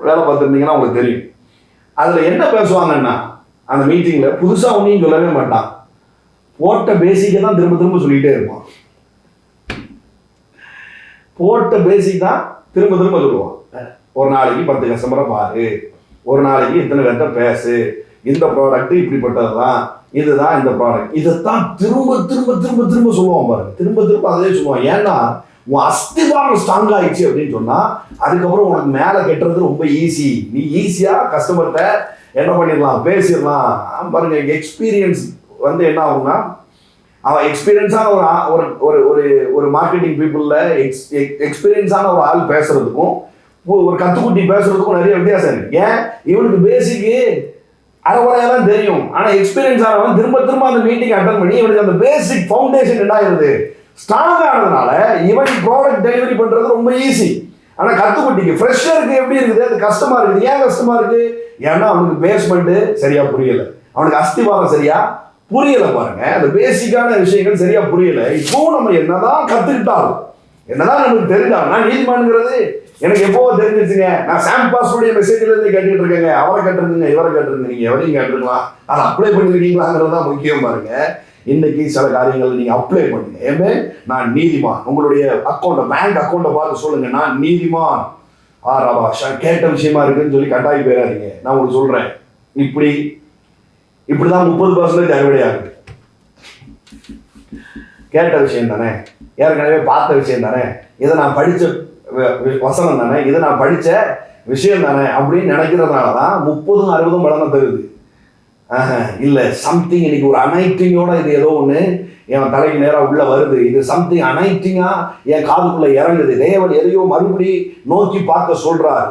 வேலை பார்த்துருந்தீங்கன்னா உங்களுக்கு தெரியும். அதுல என்ன பேசுவாங்கன்னா, அந்த மீட்டிங்ல புதுசா ஒன்றையும் சொல்லவே மாட்டான், போட்ட பேசிக்கை தான் திரும்ப திரும்ப சொல்லிட்டே இருப்பான். போட்ட பேசிக் தான் திரும்ப திரும்ப சொல்லுவான். ஒரு நாளைக்கு 10 கஸ்டமரை பாரு, ஒரு நாளைக்கு இத்தனை பேர்ட்ட பேசு, இந்த ப்ராடக்ட் இப்படிப்பட்டது தான், இதுதான் இந்த ப்ராடக்ட், இதைத்தான் திரும்ப திரும்ப திரும்ப திரும்ப சொல்லுவான். பாருங்க, திரும்ப திரும்ப அதே சொல்லுவான். ஏன்னா உன் அஸ்திவாரம் ஸ்ட்ராங் ஆயிடுச்சு அப்படின்னு சொன்னா அதுக்கப்புறம் உனக்கு மேலே கெட்டுறது ரொம்ப ஈஸி. நீ ஈஸியா கஸ்டமர்கிட்ட என்ன பண்ணிடலாம், பேசிடலாம். பாருங்க, எக்ஸ்பீரியன்ஸ் என்ன ஆகும்னா, அவன் எக்ஸ்பீரியன்ஸான ஒரு ஒரு ஒரு ஒரு மார்க்கெட்டிங் பீப்புளில் எக்ஸ்பீரியன்ஸான ஒரு ஆள் பேசுறதுக்கும் ஒரு கத்துக்குட்டி பேசுறதுக்கும் நிறைய வித்தியாசம் இருக்கு. ஏன்? இவனுக்கு பேசிக்கு அரைக்குறையாக தான் தெரியும், ஆனால் எக்ஸ்பீரியன்ஸ் ஆனவன் திரும்ப திரும்ப அந்த மீட்டிங் அட்டன் பண்ணி இவனுக்கு அந்த பேசிக் ஃபவுண்டேஷன் என்ன ஆயிருது, ஸ்ட்ராங் ஆனதுனால இவன் ப்ராடக்ட் டெலிவரி பண்றது ரொம்ப ஈஸி. ஆனா கத்துக்குட்டிக்கு ஃப்ரெஷருக்கு எப்படி இருக்குது, அது கஷ்டமா இருக்குது. ஏன் கஷ்டமா இருக்கு? ஏன்னா அவனுக்கு பேஸ்மெண்ட் சரியா புரியல, அவனுக்கு அஸ்திவாரம் சரியா புரியல. பாருங்க, அந்த பேசிக்கான விஷயங்கள் சரியா புரியல. இப்போ நம்ம என்னதான் கத்துக்கிட்டாலும், என்னதான் நமக்கு தெரிஞ்சாலும், நான் நீதிமான்ங்கிறது எனக்கு எப்போ தெரிஞ்சிருச்சுங்க. நான் சாம் பாஸ்டருடைய மெசேஜ்ல இருந்து கேட்டுட்டு இருக்கேங்க, அவரை கேட்டுருங்க, இவரை கேட்டுருங்க, நீங்க எவரையும் கேட்டுருக்கலாம், அதை அப்ளை பண்ணிருக்கீங்களாங்கிறது தான் முக்கியம். பாருங்க, இன்னைக்கு சில காரியங்கள் நீங்க அப்ளை பண்ணுங்க. ஏமே நான் நீதிமான். உங்களுடைய அக்கௌண்ட், பேங்க் அக்கௌண்ட்டை பார்த்து சொல்லுங்க, நான் நீதிமான். கேட்ட விஷயமா இருக்குன்னு சொல்லி கட்டாயி போயிடாதீங்க. நான் உங்களுக்கு சொல்றேன், இப்படிதான் 30% அறுவடை ஆகுது. கேட்ட விஷயம் தானே, ஏற்கனவே பார்த்த விஷயம் தானே, இதை நான் படிச்ச வசனம் தானே, இதை நான் படிச்ச விஷயம் தானே அப்படின்னு நினைக்கிறதுனால தான் 30-60 பலனை தருது. இல்லை, சம்திங் இன்னைக்கு ஒரு அனைட்டிங்கோட இது ஏதோ ஒன்று என் தலைக்கு நேராக உள்ள வருது, இது சம்திங் அனைட்டிங்கா என் காதுக்குள்ள இறங்குது. தேவன் எதையோ மறுபடி நோக்கி பார்க்க சொல்றார்.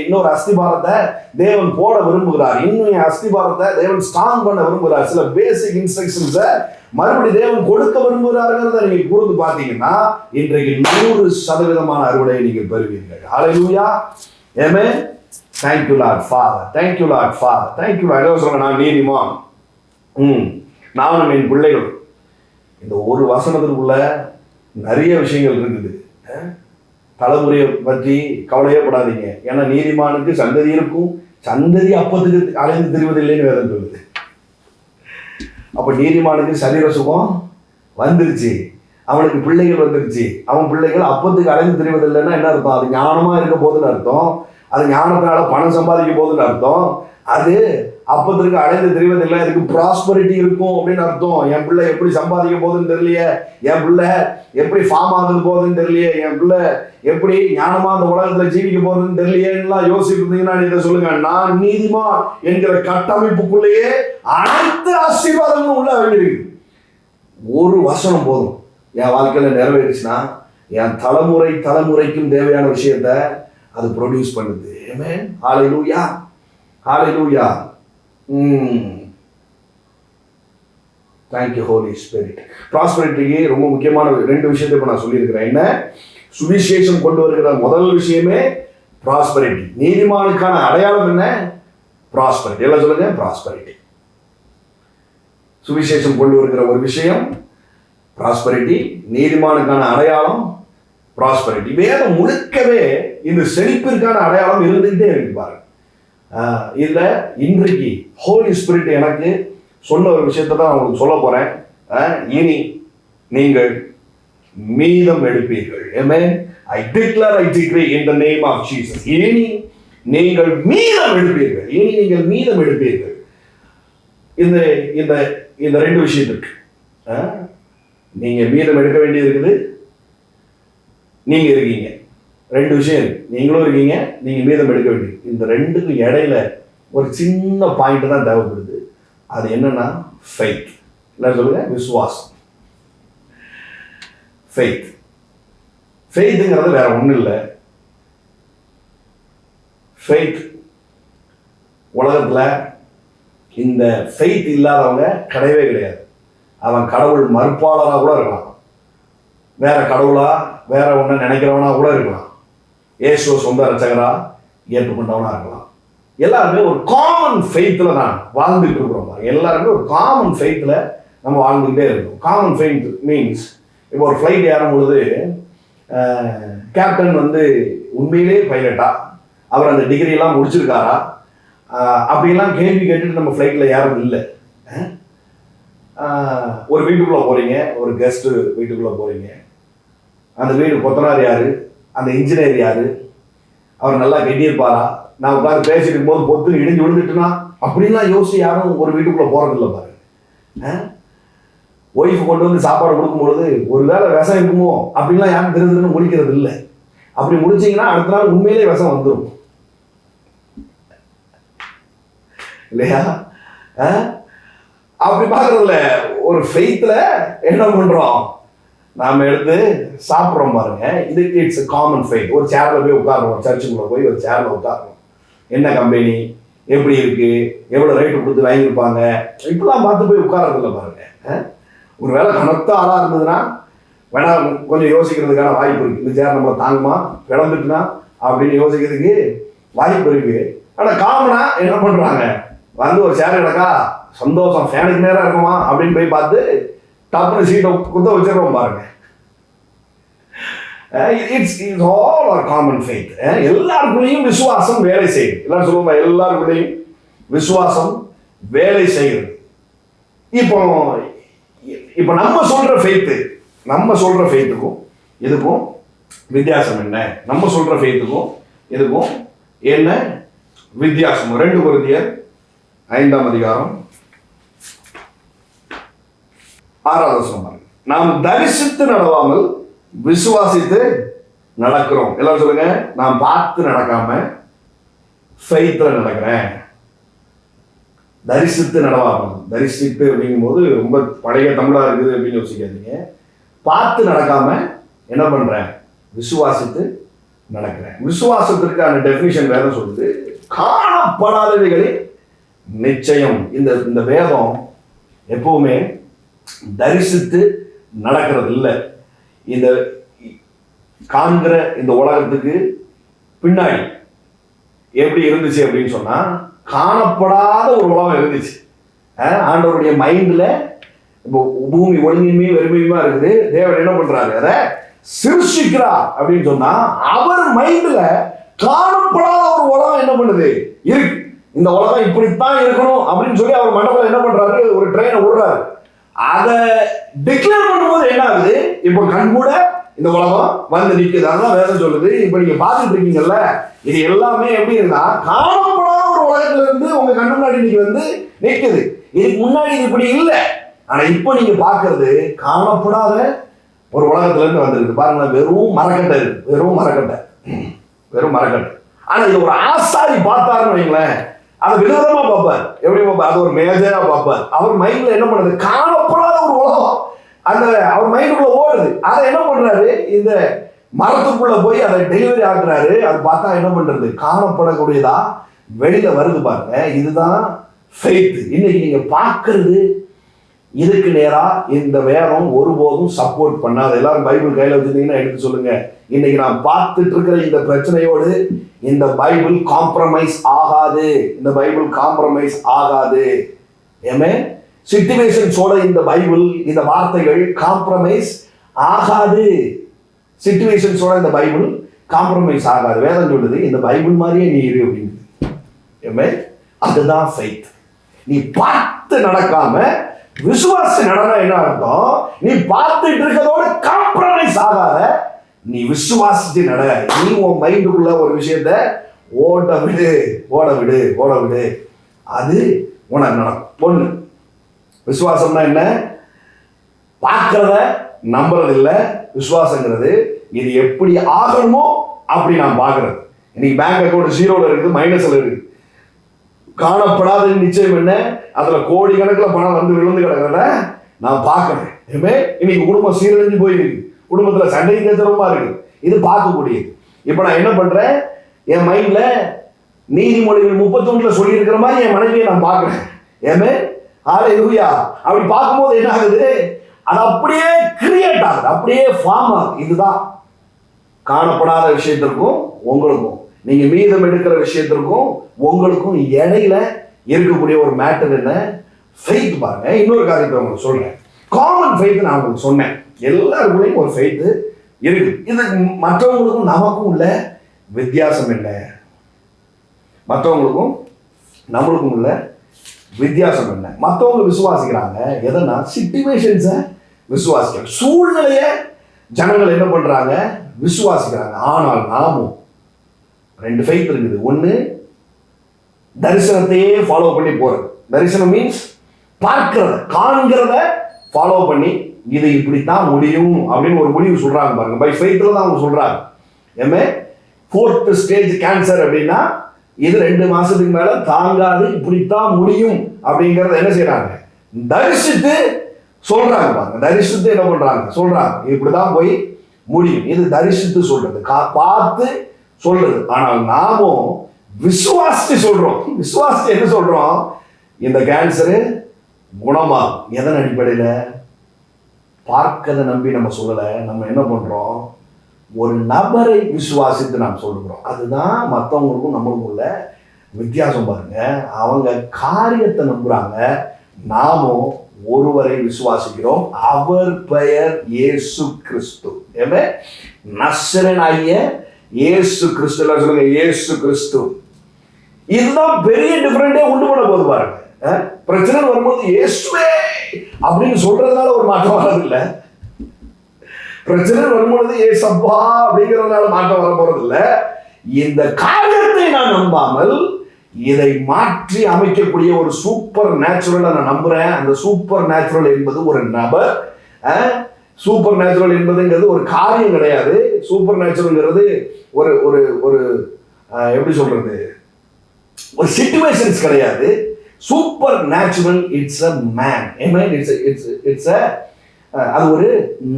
இன்னொரு அஸ்திபாரத்தை தேவன் போட விரும்புகிறார், இன்னும் என் அஸ்திபாரத்தை தேவன் ஸ்ட்ராங் பண்ண விரும்புகிறார். சில பேசிக் இன்ஸ்ட்ரக்ஷன்ஸை மறுபடி தேவன் கொடுக்க விரும்புகிறாருங்கிறத நீங்க கூர்ந்து பார்த்தீங்கன்னா இன்றைக்கு 100% அறுவடையை நீங்கள் பெறுவீர்கள். ஹல்லேலூயா. ஆமென். Thank you Lord Father, thank you Lord Father, thank you Lord. சொல்லுங்க, நான் நீதிமான், நானும் என் பிள்ளைகள். இந்த ஒரு வசனத்துக்குள்ள நிறைய விஷயங்கள் இருக்குது. தலைமுறையை பற்றி கவலையப்படாதீங்க, ஏன்னா நீதிமானுக்கு சந்ததி இருக்கும், சந்ததி அப்பத்துக்கு அலைந்து திரிவதில்லைன்னு வேதம் சொல்லுது. அப்ப நீதிமானுக்கு சரீர சுகம் வந்துருச்சு, அவனுக்கு பிள்ளைகள் வந்துருச்சு, அவன் பிள்ளைகள் அப்பத்துக்கு அலைந்து திரிவதில்லைன்னா என்ன அர்த்தம்? அது ஞானமா இருக்க போதுன்னு அர்த்தம், அது ஞானத்தினால பணம் சம்பாதிக்க போதுன்னு அர்த்தம், அது அப்பத்திற்கு அடைந்து தெரிவதில்லை, இதுக்கு ப்ராஸ்பரிட்டி இருக்கும் அப்படின்னு அர்த்தம். என் பிள்ளை எப்படி சம்பாதிக்க போகுதுன்னு தெரியலையே, என் பிள்ளை எப்படி ஃபார்ம் ஆகுது போகுதுன்னு தெரியலையே, என் பிள்ளை எப்படி ஞானமா அந்த உலகத்துல ஜீவிக்க போகுதுன்னு தெரியலையேன்னு யோசிக்கிறீங்கன்னா இதை சொல்லுங்க. நான் நீதிமான் என்கிற கட்டமைப்புக்குள்ளேயே அனைத்து ஆசீர்வாதங்களும் உள்ள வேண்டியிருக்கு. ஒரு வசனம் போதும் என் வாழ்க்கையில நிறைவேறிச்சுன்னா என் தலைமுறைக்கும் தேவையான விஷயத்த அது ப்ரொடியூஸ் பண்ணுது. Amen. Hallelujah, hallelujah. Thank you holy spirit. ப்ராஸ்பரிட்டிக்கு ரொம்ப முக்கியமான 2 விஷயத்தை இப்போ நான் சொல்லியிருக்கிறேன். என்ன? சுவிசேஷம் கொண்டு வருகிற முதல் விஷயமே ப்ராஸ்பரிட்டி. நீதிமானுக்கான அடையாளம் என்ன? ப்ராஸ்பரிட்டி. எல்லாம் சொல்லுங்க, ப்ராஸ்பரிட்டி. சுவிசேஷம் கொண்டு வருகிற ஒரு விஷயம் ப்ராஸ்பரிட்டி, நீதிமானுக்கான அடையாளம் ப்ராஸ்பரிட்டி. வேதம் முழுக்கவே இந்த செழிப்பிற்கான அடையாளம் இருந்துகிட்டே இருக்கு பாருங்க. இதுல இன்றைக்கு ஹோலி ஸ்பிரிட் எனக்கு சொன்ன ஒரு விஷயத்தை தான் உங்களுக்கு சொல்ல போறேன். இனி நீங்கள் மீதம் எடுப்பீர்கள். Amen. I declare, I decree in the name of Jesus. இனி நீங்கள் மீதம் எடுப்பீர்கள். இனி நீங்கள் மீதம் எடுப்பீர்கள். இந்த இந்த இந்த 2 விஷயத்துக்கு நீங்க மீதம் எடுக்க வேண்டியது இருக்குது. நீங்க இருக்கீங்க, 2 விஷயம் இருக்கு. நீங்களும் இருக்கீங்க, நீங்க மீதம் எடுக்க வேண்டியது. இந்த 2க்கும் இடையில ஒரு சின்ன பாயிண்ட் தான் தேவைப்படுது. அது என்னன்னா ஃபெய்த். என்ன சொல்லுங்க? விசுவாசம். ஃபெய்த். ஃபெய்த்துங்கிறது வேற ஒன்றும் இல்லை. ஃபெய்த் உலகத்துல இந்த ஃபெய்த் இல்லாதவங்க கிடையவே கிடையாது. அவன் கடவுள் மறுப்பாளராக கூட இருக்கலாம், வேற கடவுளா வேற ஒன்று நினைக்கிறவனா கூட இருக்கலாம், இயேசுவை சொந்த ரட்சகரா ஏற்றுக்கொண்டவனா இருக்கலாம். எல்லாருமே ஒரு காமன் ஃபெய்த்தில் தான் வாழ்ந்துட்டு இருக்கிறோம். எல்லாருமே ஒரு காமன் ஃபெய்த்தில் நம்ம வாழ்ந்துகிட்டே இருக்கோம். காமன் ஃபெய்த் மீன்ஸ், இப்போ ஒரு ஃப்ளைட் ஏறும் பொழுது கேப்டன் வந்து உண்மையிலே பைலட்டா, அவர் அந்த டிகிரியெல்லாம் முடிச்சிருக்காரா அப்படிலாம் கேள்வி கேட்டுட்டு நம்ம ஃப்ளைட்டில் ஏறது இல்லை. ஒரு வீட்டுக்குள்ளே போகிறீங்க, ஒரு கெஸ்ட்டு வீட்டுக்குள்ளே போகிறீங்க. அந்த வீடு கொத்தனார் யாரு, அந்த இன்ஜினியர் யாரு, அவர் நல்லா கட்டியிருப்பாரா, நான் உட்காந்து பேசிட்டு இருக்கும்போது பொத்து இடிஞ்சு விழுந்துட்டுனா அப்படின்லாம் யோசிச்சு யாரும் ஒரு வீட்டுக்குள்ளே போகிறதில்ல பாருங்க. ஒய்ஃபு கொண்டு வந்து சாப்பாடு கொடுக்கும்பொழுது ஒரு வேளை விஷம் இருக்குமோ அப்படின்லாம் யாரும் தெரிஞ்சுன்னு முடிக்கிறது இல்லை. அப்படி முடிச்சிங்கன்னா அடுத்த நாள் உண்மையிலே விஷம் வந்துடும் இல்லையா? அப்படி பார்க்கறதுல ஒரு ஃபெய்த்தில் என்ன பண்ணுறோம், நாம் எடுத்து சாப்பிட்றோம் பாருங்க. இது இட்ஸ் காமன் ஃபெய்த். ஒரு சேரில் போய் உட்காருவோம், சர்ச்சுக்குள்ளே போய் ஒரு சேரில் உட்காருவோம். என்ன கம்பெனி, எப்படி இருக்குது, எவ்வளோ ரேட்டு கொடுத்து வாங்கியிருப்பாங்க, இப்படிலாம் பார்த்து போய் உட்காரதில்ல பாருங்க. ஒரு வேளை கனத்த ஆளாக இருந்ததுன்னா வேணா கொஞ்சம் யோசிக்கிறதுக்கான வாய்ப்பு இருக்குது. இந்த சேர் நம்மளை தாங்குமா, கிளம்பிட்டுனா அப்படின்னு யோசிக்கிறதுக்கு வாய்ப்பு இருக்குது. ஆனால் காமனாக என்ன பண்ணுறாங்க, வந்து ஒரு சேர் கிடக்கா சந்தோஷம், ஃபேனுக்கு நேரம் இருக்குமா அப்படின்னு போய் பார்த்து டப்புனு சீட்டை குத்த வச்சிடறோம் பாருங்க. It's all our common faith. எல்லாருக்குள்ளேயும் விசுவாசம் வேலை செய்யுது. எல்லாரும் சொல்லுவாங்க, எல்லாருக்குள்ளேயும் விசுவாசம் வேலை செய்கிறது. இப்போ நம்ம சொல்ற ஃபெய்த்துக்கும் இதுக்கும் வித்தியாசம் என்ன? நம்ம சொல்ற ஃபெய்த்துக்கும் இதுக்கும் என்ன வித்தியாசம்? 2 கொரிந்தியர் 5ஆம் அதிகாரம் 6வது வசனம். நாம் தரிசித்து நடவாமல் விசுவாசித்து நடக்கிறோம். எல்லாரும் சொல்லுங்க, நான் பார்த்து நடக்காம ஃபெய்த்ல நடக்கிறேன். தரிசித்து நடவாமல், தரிசித்து அப்படிங்கும் போது ரொம்ப பழைய தமிழா இருக்குது அப்படின்னு யோசிக்காதீங்க. பார்த்து நடக்காம என்ன பண்றேன், விசுவாசித்து நடக்கிறேன். விசுவாசத்திற்கான டெஃபினிஷன் வேதம் சொல்லுது, காணப்படாதவைகளின் நிச்சயம். இந்த வேதம் எப்பவுமே தரிசித்து நடக்கிறது இல்லை. இந்த காண்கிற இந்த உலகத்துக்கு பின்னாடி எப்படி இருந்துச்சு அப்படின்னு சொன்னா, காணப்படாத ஒரு உலகம் இருந்துச்சு. ஆண்டவருடைய மைண்ட்ல இப்போ பூமி ஒழுங்கின்மையும் வெறுமையுமா இருக்குது. தேவன் என்ன பண்றாரு, அதை சிருஷ்டிக்கிறார் அப்படின்னு சொன்னா அவர் மைண்ட்ல காணப்படாத ஒரு உலகம் என்ன பண்ணுது, இருக்கு. இந்த உலகம் இப்படித்தான் இருக்கணும் அப்படின்னு சொல்லி அவர் மண்டபத்தில் என்ன பண்றாரு, ஒரு ட்ரெயினை விடுறாரு. அதை டிக்ளேர் பண்ணும்போது என்ன ஆகுது, இப்போ கண் கூட இந்த உலகம் வந்து நிற்குது. அதான் வேதம் சொல்லுது. இப்ப நீங்க பார்த்துட்டு இருக்கீங்கல்ல, இது எல்லாமே எப்படி இருந்தா காணப்படாத ஒரு உலகத்துல இருந்து உங்க கண்ணு முன்னாடி இன்னைக்கு வந்து நிற்குது. இதுக்கு முன்னாடி இது இப்படி இல்லை. ஆனா இப்ப நீங்க பாக்குறது காணப்படாத ஒரு உலகத்துல இருந்து வந்திருக்கு. பாருங்க, வெறும் மரக்கட்டை இருக்கு, வெறும் மரக்கட்டை, வெறும் மரக்கட்டை. ஆனா இது ஒரு ஆசாரி பார்த்தாருன்னு வைங்களேன், அதை விதவிதமா பார்ப்பார். எப்படி பார்ப்பார்? அது ஒரு மேஜரா பார்ப்பார். அவர் மைண்ட்ல என்ன பண்ணுது? காணப்படாத ஒரு உலகம் அந்த அவர் மைண்டுக்குள்ள ஓடுது. அதை என்ன பண்றாரு? இந்த மரத்துக்குள்ள போய் அதை டெலிவரி ஆகுறாரு. அது பார்த்தா என்ன பண்றது? காணப்படக்கூடியதா வெளியில வருது. பாருங்க, இதுதான் ஃபெய்த். இன்னைக்கு நீங்க பார்க்கறது இதுக்கு நேரா இந்த வேதம் ஒருபோதும் சப்போர்ட் பண்ணாது. எல்லாரும் பைபிள் கையில வச்சிருந்தீங்கன்னா எடுத்து சொல்லுங்க. இன்னைக்கு நான் பார்த்துட்டு இருக்கிற இந்த பிரச்சனையோடு இந்த பைபிள் காம்ப்ரமைஸ் ஆகாது. இந்த பைபிள் காம்ப்ரமைஸ் ஆகாது. ஏமே சிச்சுவேஷன்ஸோட இந்த பைபிள், இந்த வார்த்தைகள் காம்ப்ரமைஸ் ஆகாது. சிச்சுவேஷன்ஸோட இந்த பைபிள் காம்ப்ரமைஸ் ஆகாது. வேதம் சொல்லுது இந்த பைபிள் மாதிரியே நீ இரு அப்படின்னு. ஏமே அதுதான் ஃபெய்த். நீ பார்த்து நடக்காம விசுவாசி நடனா என்ன அர்த்தம்? நீ பார்த்துட்டு இருக்கிறதோட காம்ப்ரமைஸ் ஆகாத, நீ விசுவாசிச்சு நட. நீ உன் மைண்டுக்குள்ள ஒரு விஷயத்த ஓட விடு, ஓட விடு, ஓட விடு. அது உனக்கு நடக்கும். பொண்ணு விசுவாசம்னா என்ன? பார்க்கறத நம்புறது இல்லை. விசுவாசங்கிறது இது எப்படி ஆகணுமோ அப்படி நான் பார்க்கறது. இன்னைக்கு பேங்க் அக்கௌண்ட் ஜீரோல இருக்குது, மைனஸ்ல இருக்கு. காணப்படாத நிச்சயம் என்ன? அதுல கோடி கணக்கில் பணம் வந்து விழுந்து கிடக்கிறத நான் பார்க்கிறேன். இன்னைக்கு குடும்பம் சீரழிஞ்சு போயிருக்கு, குடும்பத்துல சண்டை சச்சரவுமா இருக்கு. இது பார்க்கக்கூடியது. இப்ப நான் என்ன பண்றேன்? என் மைண்ட்ல நீதிமொழிகள் 31 சொல்லி இருக்கிற மாதிரி என் மனைவியை நான் பார்க்கிறேன். ஹல்லேலூயா. அப்படி பார்க்கும்போது என்ன ஆகுது? அது அப்படியே கிரியேட் ஆகுது, அப்படியே ஃபார்ம் ஆகுது. இதுதான் காணப்படாத விஷயத்திற்கும் உங்களுக்கும், நீங்க மீதம் எடுக்கிற விஷயத்திற்கும் உங்களுக்கும் இடையில இருக்கக்கூடிய ஒரு மேட்டர் என்ன? ஃபெய்த். பாருங்க, இன்னொரு காரியத்தை உங்களுக்கு சொல்றேன். காமன் ஃபெய்த் நான் உங்களுக்கு சொன்னேன். எல்லாருக்குள்ளேயும் ஒரு ஃபெய்த் இருக்கு. இது மற்றவங்களுக்கும் நமக்கும் உள்ள வித்தியாசம் என்ன? மற்றவங்களுக்கும் நம்மளுக்கும் உள்ள வித்தியாசம் என்ன? மற்றவங்க விசுவாசிக்கிறாங்க எதனா? சிச்சுவேஷன்ஸை விசுவாசிக்கிறாங்க, சூழ்நிலைய ஜனங்கள் என்ன பண்றாங்க? விசுவாசிக்கிறாங்க. ஆனால் நாமும் ரெண்டு ஃபெய்த் இருக்குது. ஒன்று தரிசனத்தையே ஃபாலோ பண்ணி போறது. தரிசனம் மீன்ஸ் பார்க்கிறத, காண்கிறத ஃபாலோ பண்ணி இது இப்படித்தான் முடியும் அப்படின்னு ஒரு முடிவு சொல்றாங்க. பாருங்க, பை ஃபெய்த்ல தான் அவங்க சொல்றாங்க. ஏமே 4th ஸ்டேஜ் கேன்சர் அப்படின்னா இது 2 மாசத்துக்கு மேல தாங்காது, இப்படித்தான் முடியும் அப்படிங்கறத என்ன செய்யறாங்க? தரிசித்து சொல்றாங்க. பாருங்க, தரிசித்து என்ன பண்றாங்க? சொல்றாங்க இப்படிதான் போய் முடியும். இது தரிசித்து சொல்றது, பார்த்து சொல்றது. ஆனால் நாமும் விசுவாசித்து சொல்றோம். விசுவாசித்து என்ன சொல்றோம்? இந்த கேன்சரு குணமா. எதன் அடிப்படையில? பார்க்கதை நம்பி நம்ம சொல்லல. நம்ம என்ன பண்றோம்? ஒரு நபரை விசுவாசித்து நாம் சொல்லுகிறோம். அதுதான் மற்றவங்களுக்கும் நம்மளுக்கும் உள்ள வித்தியாசம். பாருங்க, அவங்க காரியத்தை நம்புறாங்க, நாமும் ஒருவரை விசுவாசிக்கிறோம். அவர் பெயர் இயேசு கிறிஸ்து. நசரேயனாகிய இயேசு கிறிஸ்து. எல்லாம் சொல்லுங்க, இயேசு கிறிஸ்து. இதுதான் பெரிய டிஃபரெண்டே உண்டு பண்ண போது. பாருங்க, பிரச்சனை வரும்போது இயேசுவே அப்படின்னு சொல்றதுனால ஒரு மாற்றம் வர்றது இல்லை. பிரச்சனை வரும்பொழுது ஏசப்பா அப்படிங்கிறதுனால மாற்றம் வர போறது இல்லை. இந்த காரியத்தை நான் நம்பாமல் இதை மாற்றி அமைக்கக்கூடிய ஒரு சூப்பர் நேச்சுரலை நான் நம்புறேன். அந்த சூப்பர் நேச்சுரல் என்பது ஒரு நபர். சூப்பர் நேச்சுரல் என்பதுங்கிறது ஒரு காரியம் கிடையாது. சூப்பர் நேச்சுரல்ங்கிறது ஒரு ஒரு ஒரு எப்படி சொல்றது, ஒரு சிச்சுவேஷன்ஸ் கிடையாது. Super natural it's a man. It's அது ஒரு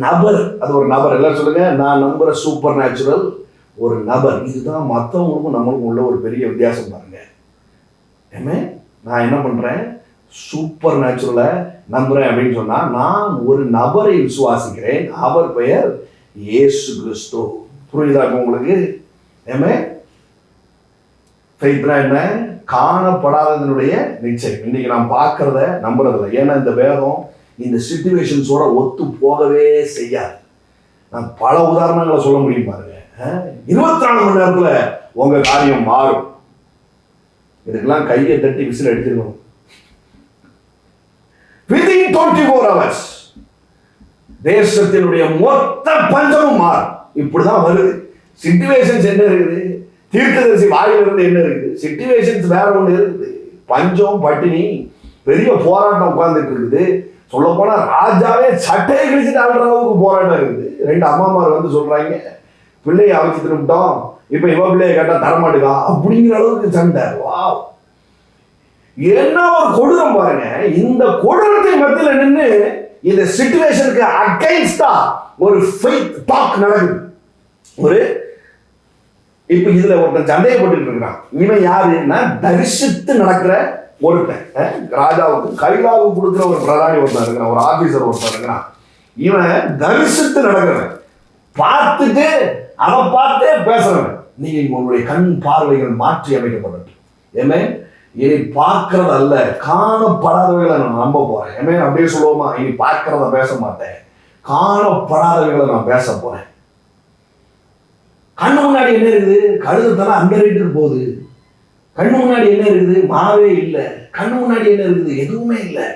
நபர். அது ஒரு நபர். எல்லாம் சொல்லுங்க, நான் நம்புற சூப்பர் நேச்சுரல் ஒரு நபர். இதுதான் மற்றவங்களுக்கும் நம்மளுக்கும் உள்ள ஒரு பெரிய வித்தியாசம். பாருங்க, நான் என்ன பண்றேன்? சூப்பர் நேச்சுரலை நம்புறேன் அப்படின்னு சொன்னா நான் ஒரு நபரை விசுவாசிக்கிறேன். அவர் பெயர் இயேசு கிறிஸ்து. புரியுதா உங்களுக்கு? ஃபெய்த்னா என்ன? காணப்படாததனுடைய நிச்சயம். இன்னைக்கு நான் பார்க்கறத நம்புறதில்லை. ஏன்னா இந்த வேதம் இந்த சிச்சுவேஷன்ஸோட ஒத்து போகவே செய்யாது. நான் பல உதாரணங்களை சொல்ல முடியும். பாருங்க, 24 மணி நேரத்துல உங்க காரியம் மாறும். இதுக்கெல்லாம் கையை தட்டி விசில் அடிச்சிருக்கணும். within 24 hours தேசத்தினுடைய மொத்த பஞ்சமும் மாறும். இப்படிதான் வருது. சிச்சுவேஷன்ஸ் என்ன இருக்குது? தீர்க்கதரிசி வாயிலிருந்து என்ன இருக்குது? சிச்சுவேஷன்ஸ் வேற ஒன்று இருக்குது. பஞ்சம் பட்டினி பெரிய போராட்டம் உட்கார்ந்துட்டு இருக்குது. சொல்ல போனா ராஜாவே சட்டையை கிழிச்சுட்டு ஆடுற அளவுக்கு போராட்டம் இருக்குது. 2 அம்மாமார் வந்து சொல்றாங்க, பிள்ளையை அழைச்சி திரும்பிட்டோம், இப்ப இவ பிள்ளைய கேட்டா தரமாட்டுக்கா அப்படிங்கிற அளவுக்கு சண்டை. வா, என்ன ஒரு கொடூரம் பாருங்க. இந்த கொடூரத்தை மத்தியில் நின்று இந்த சிச்சுவேஷனுக்கு அகைன்ஸ்டா ஒரு ஃபெய்த் டாக் நடக்குது. ஒரு இப்ப இதுல ஒருத்தன் சந்தேகப்பட்டு இருக்கிறான். இவன் யாருன்னா தரிசித்து நடக்கிற ஒருத்தன். ராஜாவுக்கு கைலாகு கொடுக்குற ஒரு பிரதானி ஒருத்தன் இருக்கிறான், ஒரு ஆபீசர் ஒருத்தன் இருக்கிறான். இவன் தரிசித்து நடக்கிறவன், பார்த்துட்டு அவன் பார்த்தே பேசுறவன். நீங்க உங்களுடைய கண் பார்வைகள் மாற்றி அமைக்கப்படட்டும். ஏமே, இனி பார்க்கறது அல்ல, காணப்படாதவைகளை நான் நம்ப போறேன். ஏமே, அப்படியே சொல்லுவோமா? இனி பார்க்கறத பேச மாட்டேன், காணப்படாதவைகளை நான் பேச போறேன். கண்ணு முன்னாடி என்ன இருக்குது? கழுதத்தெல்லாம் அந்த ரேட்டுக்கு போகுது. கண்ணு முன்னாடி என்ன இருக்குது? மாவே இல்லை. கண்ணு முன்னாடி என்ன இருக்குது? எதுவுமே இல்லை.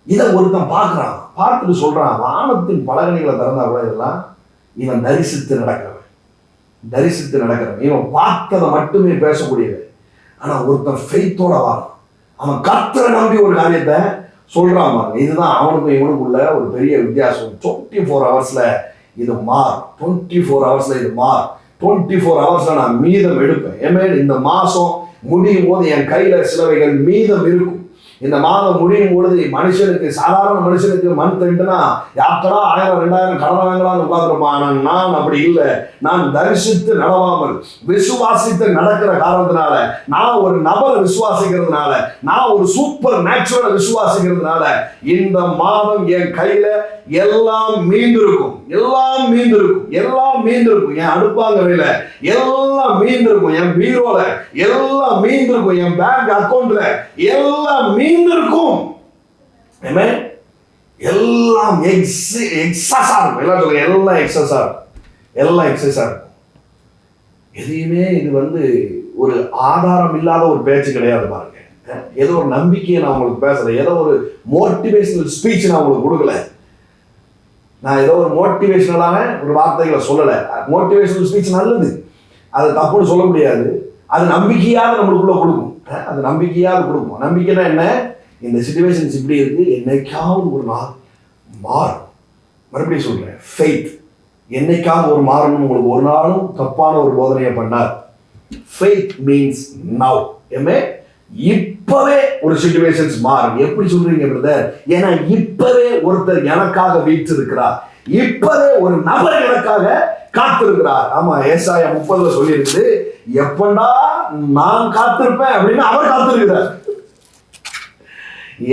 இதை ஒருத்தன் பார்க்குறான், பார்த்துட்டு சொல்றான், வானத்தின் பலகணிகளை திறந்தா கூட இதெல்லாம் இவன் தரிசித்து நடக்கிறவன், தரிசித்து நடக்கிறவன். இவன் பார்த்ததை மட்டுமே பேசக்கூடியவன். ஆனா ஒருத்தன் ஃபெய்த்தோட வாரான். அவன் கர்த்தரை நம்பி ஒரு காரியத்தை சொல்றான் பாருங்க. இதுதான் அவனுக்கும் இவனுக்குள்ள ஒரு பெரிய வித்தியாசம். 24 ஹவர்ஸ்ல இது மார், 24 ஹவர்ஸ்ல இது மார், 24 ஹவர்ஸ்ல நான் மீதம் எடுப்பேன். ஏமே, இந்த மாசம் முடியும் போது என் கையில சிலவைகள் மீதம் இருக்கும். இந்த மாதம் முடியும் பொழுது மனுஷனுக்கு, சாதாரண மனுஷனுக்கு மண் தண்டுனா யாத்தரா 1000 2000 கடன் வாங்கலாம்னு உட்காந்துருப்பான். ஆனால் நான் அப்படி இல்லை. நான் தரிசித்து நடவாமல் விசுவாசித்து நடக்கிற காரணத்தினால, நான் ஒரு நபரை விசுவாசிக்கிறதுனால, நான் ஒரு சூப்பர் நேச்சுரலை விசுவாசிக்கிறதுனால இந்த மாதம் என் கையில எல்லாம் மீந்திருக்கும், எல்லாம் மீந்திருக்கும், எல்லாம் மீந்திருக்கும். என் அடுப்பாங்கரையில எல்லாம் மீந்திருக்கும், என் பீரோல எல்லாம் மீந்திருக்கும், என் பேங்க் அக்கௌண்ட்ல எல்லாம் மீந்திருக்கும். எல்லாம் எக்ஸஸா இருக்கும். எல்லாம் சொல்லுங்க, எல்லாம் எக்ஸஸா இருக்கும், எல்லாம் எக்ஸஸா இருக்கும். எதையுமே இது வந்து ஒரு ஆதாரம் இல்லாத ஒரு பேச்சு கிடையாது பாருங்க. ஏதோ ஒரு நம்பிக்கையை நான் உங்களுக்கு பேசுறேன், ஏதோ ஒரு மோட்டிவேஷனல் ஸ்பீச் நான் உங்களுக்கு கொடுக்கல. நான் ஏதோ ஒரு மோட்டிவேஷனலான ஒரு வார்த்தைகளை சொல்லலை. மோட்டிவேஷனல் ஸ்பீச் நல்லது, அது தப்புன்னு சொல்ல முடியாது. அது நம்பிக்கையாவது நம்மளுக்குள்ள கொடுக்கும், அது நம்பிக்கையாவது கொடுக்கும். நம்பிக்கைனா என்ன? இந்த சிச்சுவேஷன்ஸ் இப்படி இருக்கு, என்னைக்காவது ஒரு நாள் மாறும். மறுபடியும் சொல்றேன், ஃபெய்த் என்னைக்காவது ஒரு மாறணும். உங்களுக்கு ஒரு நாளும் தப்பான ஒரு போதனையை பண்ணார். Faith means now. ஏமே, இப்பவே ஒரு சிச்சுவேஷன்ஸ் மாறும். எப்படி சொல்றீங்க பிரதர்? ஏன்னா இப்பவே ஒருத்தர் எனக்காக வீற்றிருக்கிறார், இப்பவே ஒரு நபர் எனக்காக காத்திருக்கிறார். ஆமா, ஏசாயா 30 சொல்லி இருக்குது, எப்பண்டா நான் காத்திருப்பேன் அப்படின்னு அவர் காத்திருக்கிறார்.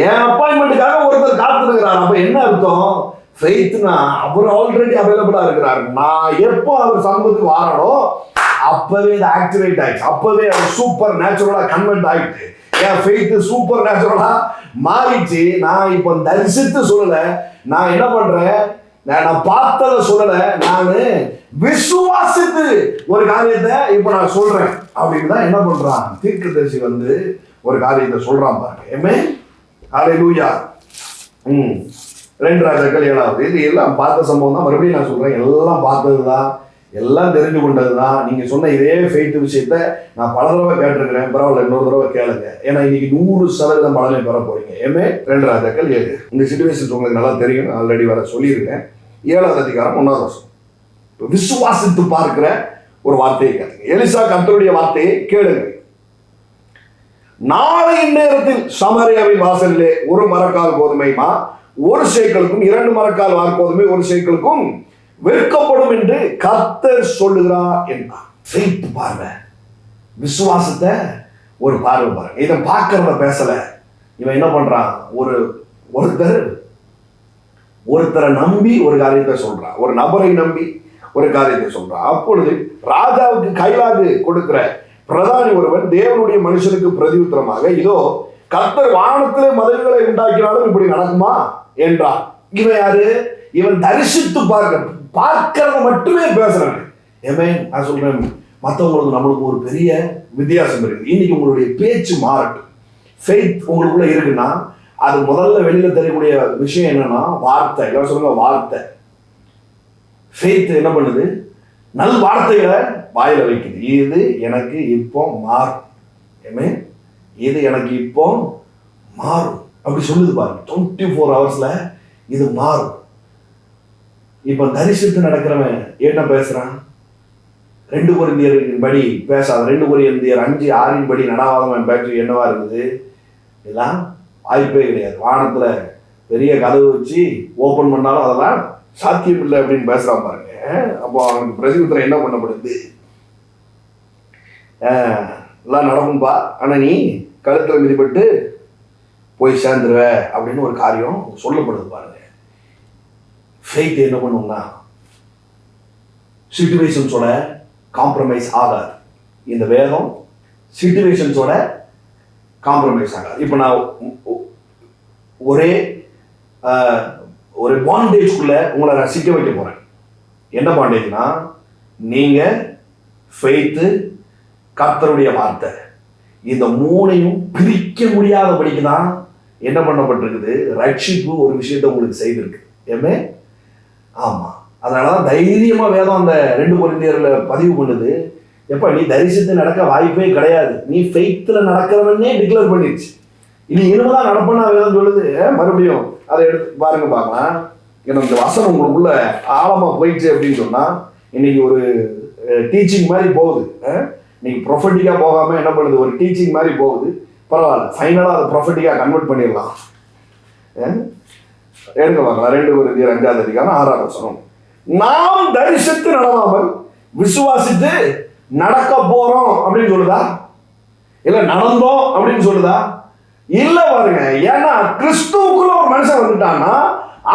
என் அப்பாயின்மெண்ட்டுக்காக ஒருத்தர் காத்திருக்கிறார். அப்ப என்ன அர்த்தம்? ஃபெய்த்னா அவர் ஆல்ரெடி அவைலபிளா இருக்கிறார். நான் எப்போ அவர் சமூகத்துக்கு வாரனோ அப்பவே இது ஆக்டிவேட் ஆயிடுச்சு, அப்பவே அது சூப்பர் நேச்சுரலா கன்வெர்ட் ஆயிடுச்சு. என் ஃபெய்த் சூப்பர் நேச்சுரலா மாறிடுச்சு. நான் இப்போ தரிசித்து சொல்லல, நான் என்ன பண்றேன்? நான் பார்த்ததை சொல்லல, நான் விசுவாசித்து ஒரு காரியத்தை இப்ப நான் சொல்றேன் அப்படின்னு தான் என்ன பண்றான் தீர்க்கதரிசி வந்து ஒரு காரியத்தை சொல்றான் பாருங்க. ஏமே, ஹல்லேலூயா. 2 ராஜாக்கள் 7வது. இது எல்லாம் பார்த்த சம்பவம் தான். மறுபடியும் நான் சொல்றேன், எல்லாம் பார்த்ததுதான், எல்லாம் தெரிஞ்சு கொண்டதுதான். நீங்க சொன்ன இதே ஃபெய்த் விஷயத்த நான் பல தடவை கேட்டிருக்கிறேன். பரவாயில்ல, இன்னொரு தடவை கேளுங்க. ஏன்னா இன்னைக்கு 100% பலனை பெற போறீங்க. ஏமே, 2 ராஜாக்கள் 7. இந்த சிச்சுவேஷன் உங்களுக்கு நல்லா தெரியும், ஆல்ரெடி வர சொல்லியிருக்கேன். 7வது அதிகாரம் 1வது வசனம். விசுவாசித்து பார்க்கிற ஒரு வார்த்தையை கேளுங்க. எலிசா கர்த்தருடைய வார்த்தையை கேளுங்க. நாளை நேரத்தில் சமரியாவின் வாசலிலே 1 மரக்கால் கோதுமை மா 1 சேக்கலுக்கும் 2 மரக்கால் வார்கோதுமை 1 சேக்கலுக்கும் விற்கப்படும் என்று கர்த்தர் சொல்லுகிறார் என்றார். ஃபெய்த் பார்வை, விசுவாசத்தை ஒரு பார்வை பாருங்க. இதை பார்க்கறத பேசல. இவன் என்ன பண்றான்? ஒருத்தரை நம்பி ஒரு காரியத்தை சொல்றான், ஒரு நபரை நம்பி ஒரு காரியத்தை சொல்றான். அப்பொழுது ராஜாவுக்கு கைலாகு கொடுக்கிற பிரதானி ஒருவன் தேவனுடைய மனுஷனுக்கு பிரதியுத்தரமாக, இதோ கர்த்தர் வானத்திலே மதில்களை உண்டாக்கினாலும் இப்படி நடக்குமா என்றான். இவன் யாரு? இவன் தரிசித்து பார்க்கறத மட்டுமே பேசுறாங்க. ஏமே, நான் சொல்றேன், மற்றவங்களுக்கு நம்மளுக்கு ஒரு பெரிய வித்தியாசம் இருக்கு. இன்னைக்கு உங்களுடைய பேச்சு மாறட்டும். ஃபெய்த் உங்களுக்குள்ள இருக்குன்னா அது முதல்ல வெளியில தெரியக்கூடிய விஷயம் என்னன்னா வார்த்தை. எல்லாம் சொல்லுங்க, வார்த்தை. ஃபெய்த் என்ன பண்ணுது? நல் வார்த்தைகளை வாயில வைக்குது. இது எனக்கு இப்போ மாறும். ஏமே, இது எனக்கு இப்போ மாறும் அப்படி சொல்லுது பாருங்க. 24 ஹவர்ஸ்ல இது மாறும். இப்ப தரிசித்து நடக்கிறவன் என்ன பேசுறான்? 2 கொரிந்தியரின் படி பேசாத, 2 கொரிந்தியர் 5:6 படி நடாவாதவன் பேச்சு என்னவா இருக்குது? இதெல்லாம் வாய்ப்பே கிடையாது. வானத்துல பெரிய கதவு வச்சு ஓபன் பண்ணாலும் அதெல்லாம் சாத்தியம் இல்லை அப்படின்னு பேசுறான் பாருங்க. அப்போ அவனுக்கு பிரதியுத்தரம் என்ன பண்ணப்படுது? எல்லாம் நடக்கும்பா, ஆனா நீ கழுத்துல மிதிப்பட்டு போய் சேர்ந்துருவ அப்படின்னு ஒரு காரியம் சொல்லப்படுது பாருங்க. ஃபெய்த் என்ன பண்ணும்னா சிச்சுவேஷன்ஸோட காம்ப்ரமைஸ் ஆகாது. இந்த வேதம் சிச்சுவேஷன்ஸோட காம்ப்ரமைஸ் ஆகாது. இப்போ நான் ஒரு பாண்டேஜ்குள்ள உங்களை நான் சிக்க வைக்க போறேன். என்ன பாண்டேஜ்னா, நீங்க ஃபெய்த்து, கர்த்தருடைய வார்த்தை, இந்த 3ஐயும் பிரிக்க முடியாதபடிக்கு தான் என்ன பண்ணப்பட்டிருக்குது? ரட்சிப்பு ஒரு விஷயத்தை உங்களுக்கு செய்திருக்கு. ஏமே ஆமா. அதனாலதான் தைரியமா வேதம் அந்த 2 கொரிந்தியர்ல பதிவு பண்ணுது. எப்ப நீ தரிசித்து நடக்க வாய்ப்பே கிடையாது, நீ ஃபெய்த்ல நடக்கிறவனே டிக்ளேர் பண்ணிடுச்சு. இனி இனிமேதான் நடப்பேன்னா வேதம் சொல்லுது. மறுபடியும் அதை எடுத்து பாருங்க பார்க்கலாம். ஏன்னா இந்த வசனம் உங்களுக்குள்ள ஆழமா போயிடுச்சு அப்படின்னு சொன்னா இன்னைக்கு ஒரு டீச்சிங் மாதிரி போகுது. இன்னைக்கு ப்ரொஃபட்டிக்கா போகாம என்ன பண்ணுது? ஒரு டீச்சிங் மாதிரி போகுது. பரவாயில்ல, ஃபைனலா அதை ப்ரொஃபட்டிக்கா கன்வெர்ட் பண்ணிடலாம். எடுங்க பார்க்கலாம். 2 கொரிந்தியர் 5:6 நாம் தரிசித்து நடவாமல் விசுவாசித்து நடக்க போறோம் அப்படின்னு சொல்லுதா? இல்ல நடந்தோம் அப்படின்னு சொல்லுதா? இல்ல பாருங்க. ஏன்னா கிறிஸ்துவுக்குள்ள ஒரு மனுஷன் வந்துட்டான்னா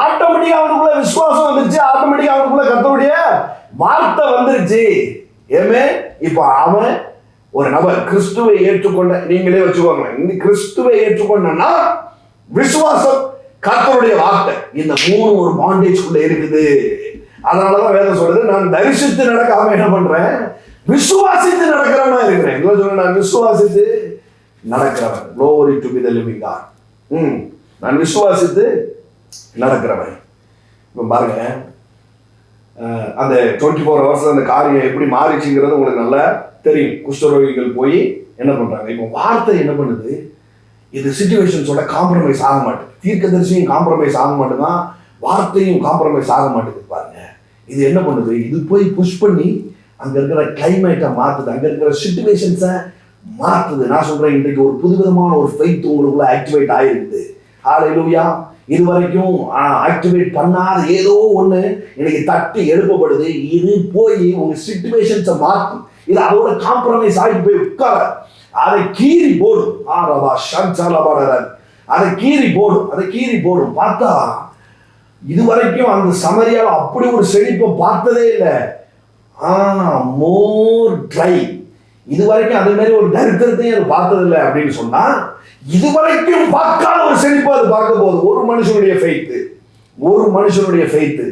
ஆட்டோமேட்டிக்கா அவனுக்குள்ள விசுவாசம் வந்துருச்சு, ஆட்டோமேட்டிக்கா அவனுக்குள்ள கர்த்தருடைய வார்த்தை வந்துருச்சு. ஏமே இப்ப அவன் ஒரு நபர் கிறிஸ்துவை ஏற்றுக்கொண்ட, நீங்களே வச்சுக்கோங்க, இந்த கிறிஸ்துவை ஏற்றுக்கொண்டா விசுவாசம், கர்த்தருடைய வார்த்தை, இந்த 3 ஒரு பாண்டேஜ்குள்ள இருக்குது. அதனாலதான் வேதம் சொல்றது, நான் தரிசித்து நடக்காம என்ன பண்றேன்? விசுவாசித்து நடக்கிறவனா இருக்கிறேன். என்ன சொல்றேன்? நான் விசுவாசித்து நடக்கிறவன். Glory to be the living God. நான் விசுவாசித்து நடக்கிறவன். இப்ப பாருங்க, அந்த 24 ஹவர்ஸ் அந்த காரியம் எப்படி மாறிச்சுங்கிறது உங்களுக்கு நல்லா தெரியும். குஷ்டரோகிகள் போய் என்ன பண்றாங்க? இப்போ வார்த்தை என்ன பண்ணுது? இது சிச்சுவேஷன்ஸோட காம்ப்ரமைஸ் ஆக மாட்டேங்குது. தீர்க்கதரிசியும் காம்ப்ரமைஸ் ஆக மாட்டேங்குதான், வார்த்தையும் காம்ப்ரமைஸ் ஆக மாட்டேங்குது. பாருங்க, இது என்ன பண்ணுது? இது போய் புஷ் பண்ணி அங்க இருக்கிற கிளைமேட்டை மாத்துது, அங்க இருக்கிற சிச்சுவேஷன்ஸை மாத்துது. நான் சொல்றேன், இன்றைக்கு ஒரு புதுவிதமான ஒரு ஃபெய்த் உங்களுக்குள்ள ஆக்டிவேட் ஆயிருக்குது. ஹல்லேலூயா. இது வரைக்கும் ஆக்டிவேட் பண்ணாத ஏதோ ஒண்ணு இன்னைக்கு தட்டி எழுப்பப்படுது. இது போய் உங்க சிச்சுவேஷன்ஸை மாற்றும். இது அதோட காம்ப்ரமைஸ் ஆகி போய் உட்கார, அதை கீறி போடும். அதை கீறி போடும். பார்த்தா இதுவரைக்கும் அந்த சமரியால அப்படி ஒரு செழிப்பை பார்த்ததே இல்லை. மோர் ட்ரை. இதுவரைக்கும் அதே மாதிரி ஒரு தரித்திரத்தையும் அது பார்த்ததில்லை அப்படின்னு சொன்னா, இதுவரைக்கும் பார்க்காத ஒரு செழிப்பை அது பார்க்க போகுது. ஒரு மனுஷனுடைய ஃபெய்த்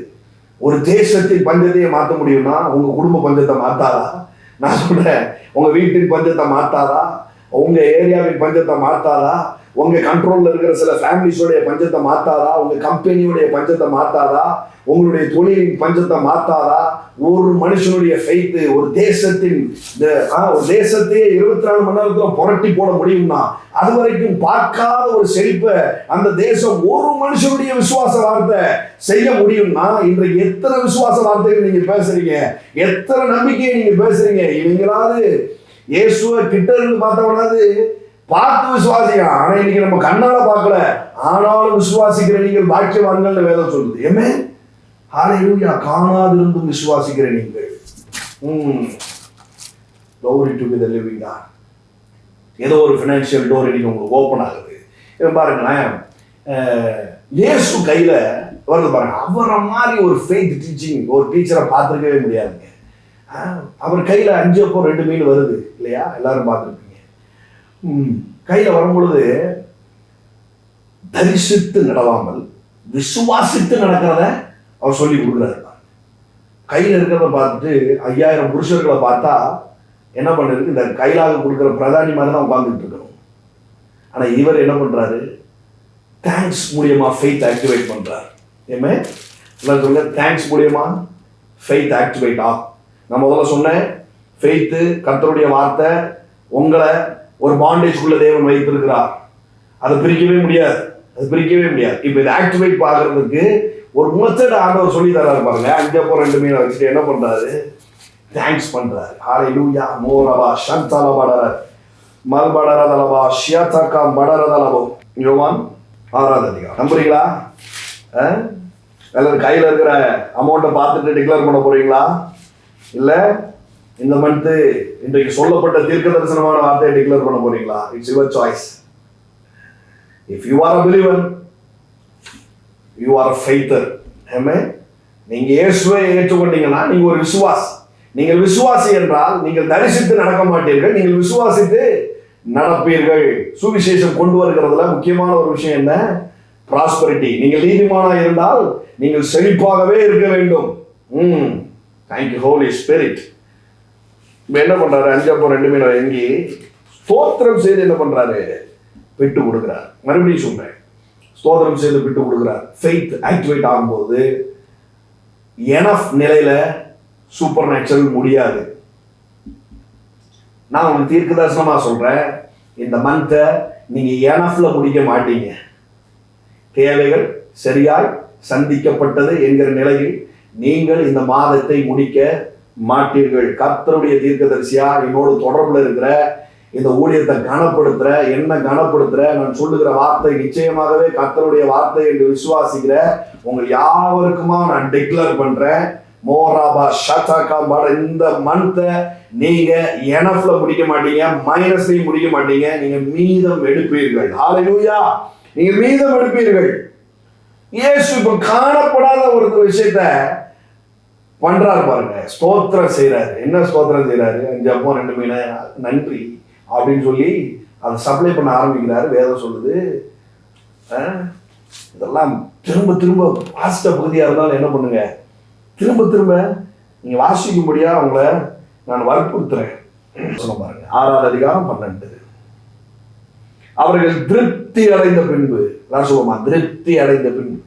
ஒரு தேசத்தின் பஞ்சத்தையே மாற்ற முடியும்னா உங்க குடும்ப பஞ்சத்தை மாத்தாதா? நான் சொல்றேன், உங்க வீட்டின் பஞ்சத்தை மாத்தாதா? உங்க ஏரியாவின் பஞ்சத்தை மாத்தாதா? உங்க கண்ட்ரோல்ல இருக்கிற சில ஃபேமிலிஸோடைய பஞ்சத்தை மாத்தாதா? உங்க கம்பெனியோடைய பஞ்சத்தை மாத்தாதா? உங்களுடைய தொழிலின் பஞ்சத்தை மாத்தாதா? ஒரு மனுஷனுடைய ஃபெய்த் ஒரு தேசத்தின் ஒரு தேசத்தையே 24 மணி நேரத்துல புரட்டி போட முடியும்னா, அது வரைக்கும் பார்க்காத ஒரு செழிப்பை அந்த தேசம் ஒரு மனுஷனுடைய விசுவாச வார்த்தை செய்ய முடியும்னா, இன்றைக்கு எத்தனை விசுவாச வார்த்தைகள் நீங்க பேசுறீங்க, எத்தனை நம்பிக்கையை நீங்க பேசுறீங்க. இவங்களாவது இயேசுவை கிட்ட இருந்து பார்த்தவனாவது பார்த்து விசுவாசிக்கலாம். ஆனா இன்னைக்கு நம்ம கண்ணால பார்க்கல, ஆனாலும் விசுவாசிக்கிற நீங்கள் பாக்கியவான்கள் வேதம் சொல்லுது. ஏமே ஹல்லேலூயா. காணாதிருந்தும் விசுவாசிக்கிற நீங்கள். Glory to be the living God. ஏதோ ஒரு ஃபினான்ஷியல் டோர் இன்னைக்கு உங்களுக்கு ஓப்பன் ஆகுது. பாருங்களேன், இயேசு கையில வருது பாருங்க. அவரை மாதிரி ஒரு ஃபெய்த் டீச்சிங் ஒரு டீச்சரை பார்த்துருக்கவே முடியாதுங்க. அவர் கையில 5 அப்போ 2 மீன் வருது இல்லையா? எல்லாரும் பார்த்துருப்பீங்க. கையில வரும்பொழுது தரிசித்து நடவாமல் விசுவாசித்து நடக்கிறத அவர் சொல்லி கொடுக்குறாரு. கையில இருக்கிறத பார்த்துட்டு 5000 புருஷர்களை பார்த்தா என்ன பண்ணிருக்கு? இந்த கையிலாக கொடுக்குற பிரதானி மாதிரி தான் உட்கார்ந்துட்டு இருக்கணும். ஆனா இவர் என்ன பண்றாரு? தேங்க்ஸ் மூலியமா ஃபெய்த் ஆக்டிவேட் பண்றாரு. ஏமே சொல்லுங்க, தேங்க்ஸ் மூலியமா ஃபெய்த் ஆக்டிவேட் ஆகும். நான் முதல்ல சொன்னேன், ஃபெய்த்து கர்த்தருடைய வார்த்தை உங்களை ஒரு பாண்டேஜ்குள்ள தேவன் வைத்திருக்கிறார். அதை பிரிக்கவே முடியாது, அது பிரிக்கவே முடியாது. இப்போ இதை ஆக்டிவேட் பார்க்கறதுக்கு ஒரு மெத்தட் ஆண்டவர் சொல்லி தராரு பாருங்க. 5 அப்பம் 2 மீனை வச்சுட்டு என்ன பண்றாரு? தேங்க்ஸ் பண்றாரு. ஹalleluya மோரபா ஷந்தலபடர மல்படரதலபா ஷியதகா மடரதலபோ. யோவான் 6ஆம் அதிகாரம். நம்புறீங்களா? எல்லாரும் கையில் இருக்கிற அமௌண்ட்டை பார்த்துட்டு டிக்ளேர் பண்ண போறீங்களா? இல்லை இந்த மந்த்து இன்றைக்கு சொல்லப்பட்ட தீர்க்க தரிசனமான வார்த்தையை டிக்ளேர் பண்ண போறீங்களா? It's your choice. If you are a believer, you are a faither. நீங்க இயேசுவை ஏற்றுக்கொண்டீங்கன்னா நீங்க ஒரு விசுவாசி. நீங்கள் விசுவாசி என்றால் நீங்கள் தரிசித்து நடக்க மாட்டீர்கள், நீங்கள் விசுவாசித்து நடப்பீர்கள். சுவிசேஷம் கொண்டு வருகிறதுல முக்கியமான ஒரு விஷயம் என்ன? ப்ராஸ்பரிட்டி. நீங்கள் நீதிமானா இருந்தால் நீங்கள் செழிப்பாகவே இருக்க வேண்டும். Thank you holy spirit. இப்போ என்ன பண்றாரு? 5 அப்பம் 2 மீனை எங்கி ஸ்தோத்திரம் செய்து என்ன பண்றாரு? விட்டு கொடுக்கிறார். மறுபடியும் சொல்றேன், ஸ்தோத்திரம் செய்து விட்டு கொடுக்கிறார். ஃபெய்த் ஆக்டிவேட் ஆகும்போது எனஃப் நிலையில சூப்பர் நேச்சுரல் முடியாது. நான் உங்களுக்கு தீர்க்க தரிசனமா சொல்றேன், இந்த மந்த்தை நீங்க எனஃப்ல முடிக்க மாட்டீங்க. தேவைகள் சரியாய் சந்திக்கப்பட்டது என்கிற நிலையில் நீங்கள் இந்த மாதத்தை முடிக்க மாட்டீர்கள். கர்த்தருடைய தீர்க்கதரிசியா என்னோடு தொடர்புல இருக்கிற இந்த ஊழியத்தை கனப்படுத்துற, என்ன கனப்படுத்துற, நான் சொல்லுகிற வார்த்தை நிச்சயமாகவே கர்த்தருடைய வார்த்தை என்று விசுவாசிக்கிற உங்கள் யாவருக்குமா நான் டிக்ளேர் பண்றேன், மோராபா ஷாக்கா பாட இந்த மந்த்தை நீங்க எனஃப்ல முடிக்க மாட்டீங்க, மைனஸ்லையும் முடிக்க மாட்டீங்க, நீங்க மீதம் எடுப்பீர்கள். ஹalleluya, நீங்க மீதம் எடுப்பீர்கள். இயேசு இப்ப காணப்படாத ஒரு விஷயத்த பண்றாரு பாருங்க. ஸ்தோத்திரம் செய்யறாரு. என்ன ஸ்தோத்திரம் செய்யறாரு? 5 அப்பம் 2 மீனை நன்றி அப்படின்னு சொல்லி அதை சப்ளை பண்ண ஆரம்பிக்கிறாரு. வேதம் சொல்லுது. இதெல்லாம் திரும்ப திரும்ப வாசித்த பகுதியா இருந்தாலும் என்ன பண்ணுங்க, திரும்ப திரும்ப நீங்க வாசிக்கும்படியா அவங்கள நான் வற்புறுத்துறேன். பாருங்க 6ஆம் அதிகாரம் 12. அவர்கள் திருப்தி அடைந்த பின்பு, திருப்தி அடைந்த பின்பு,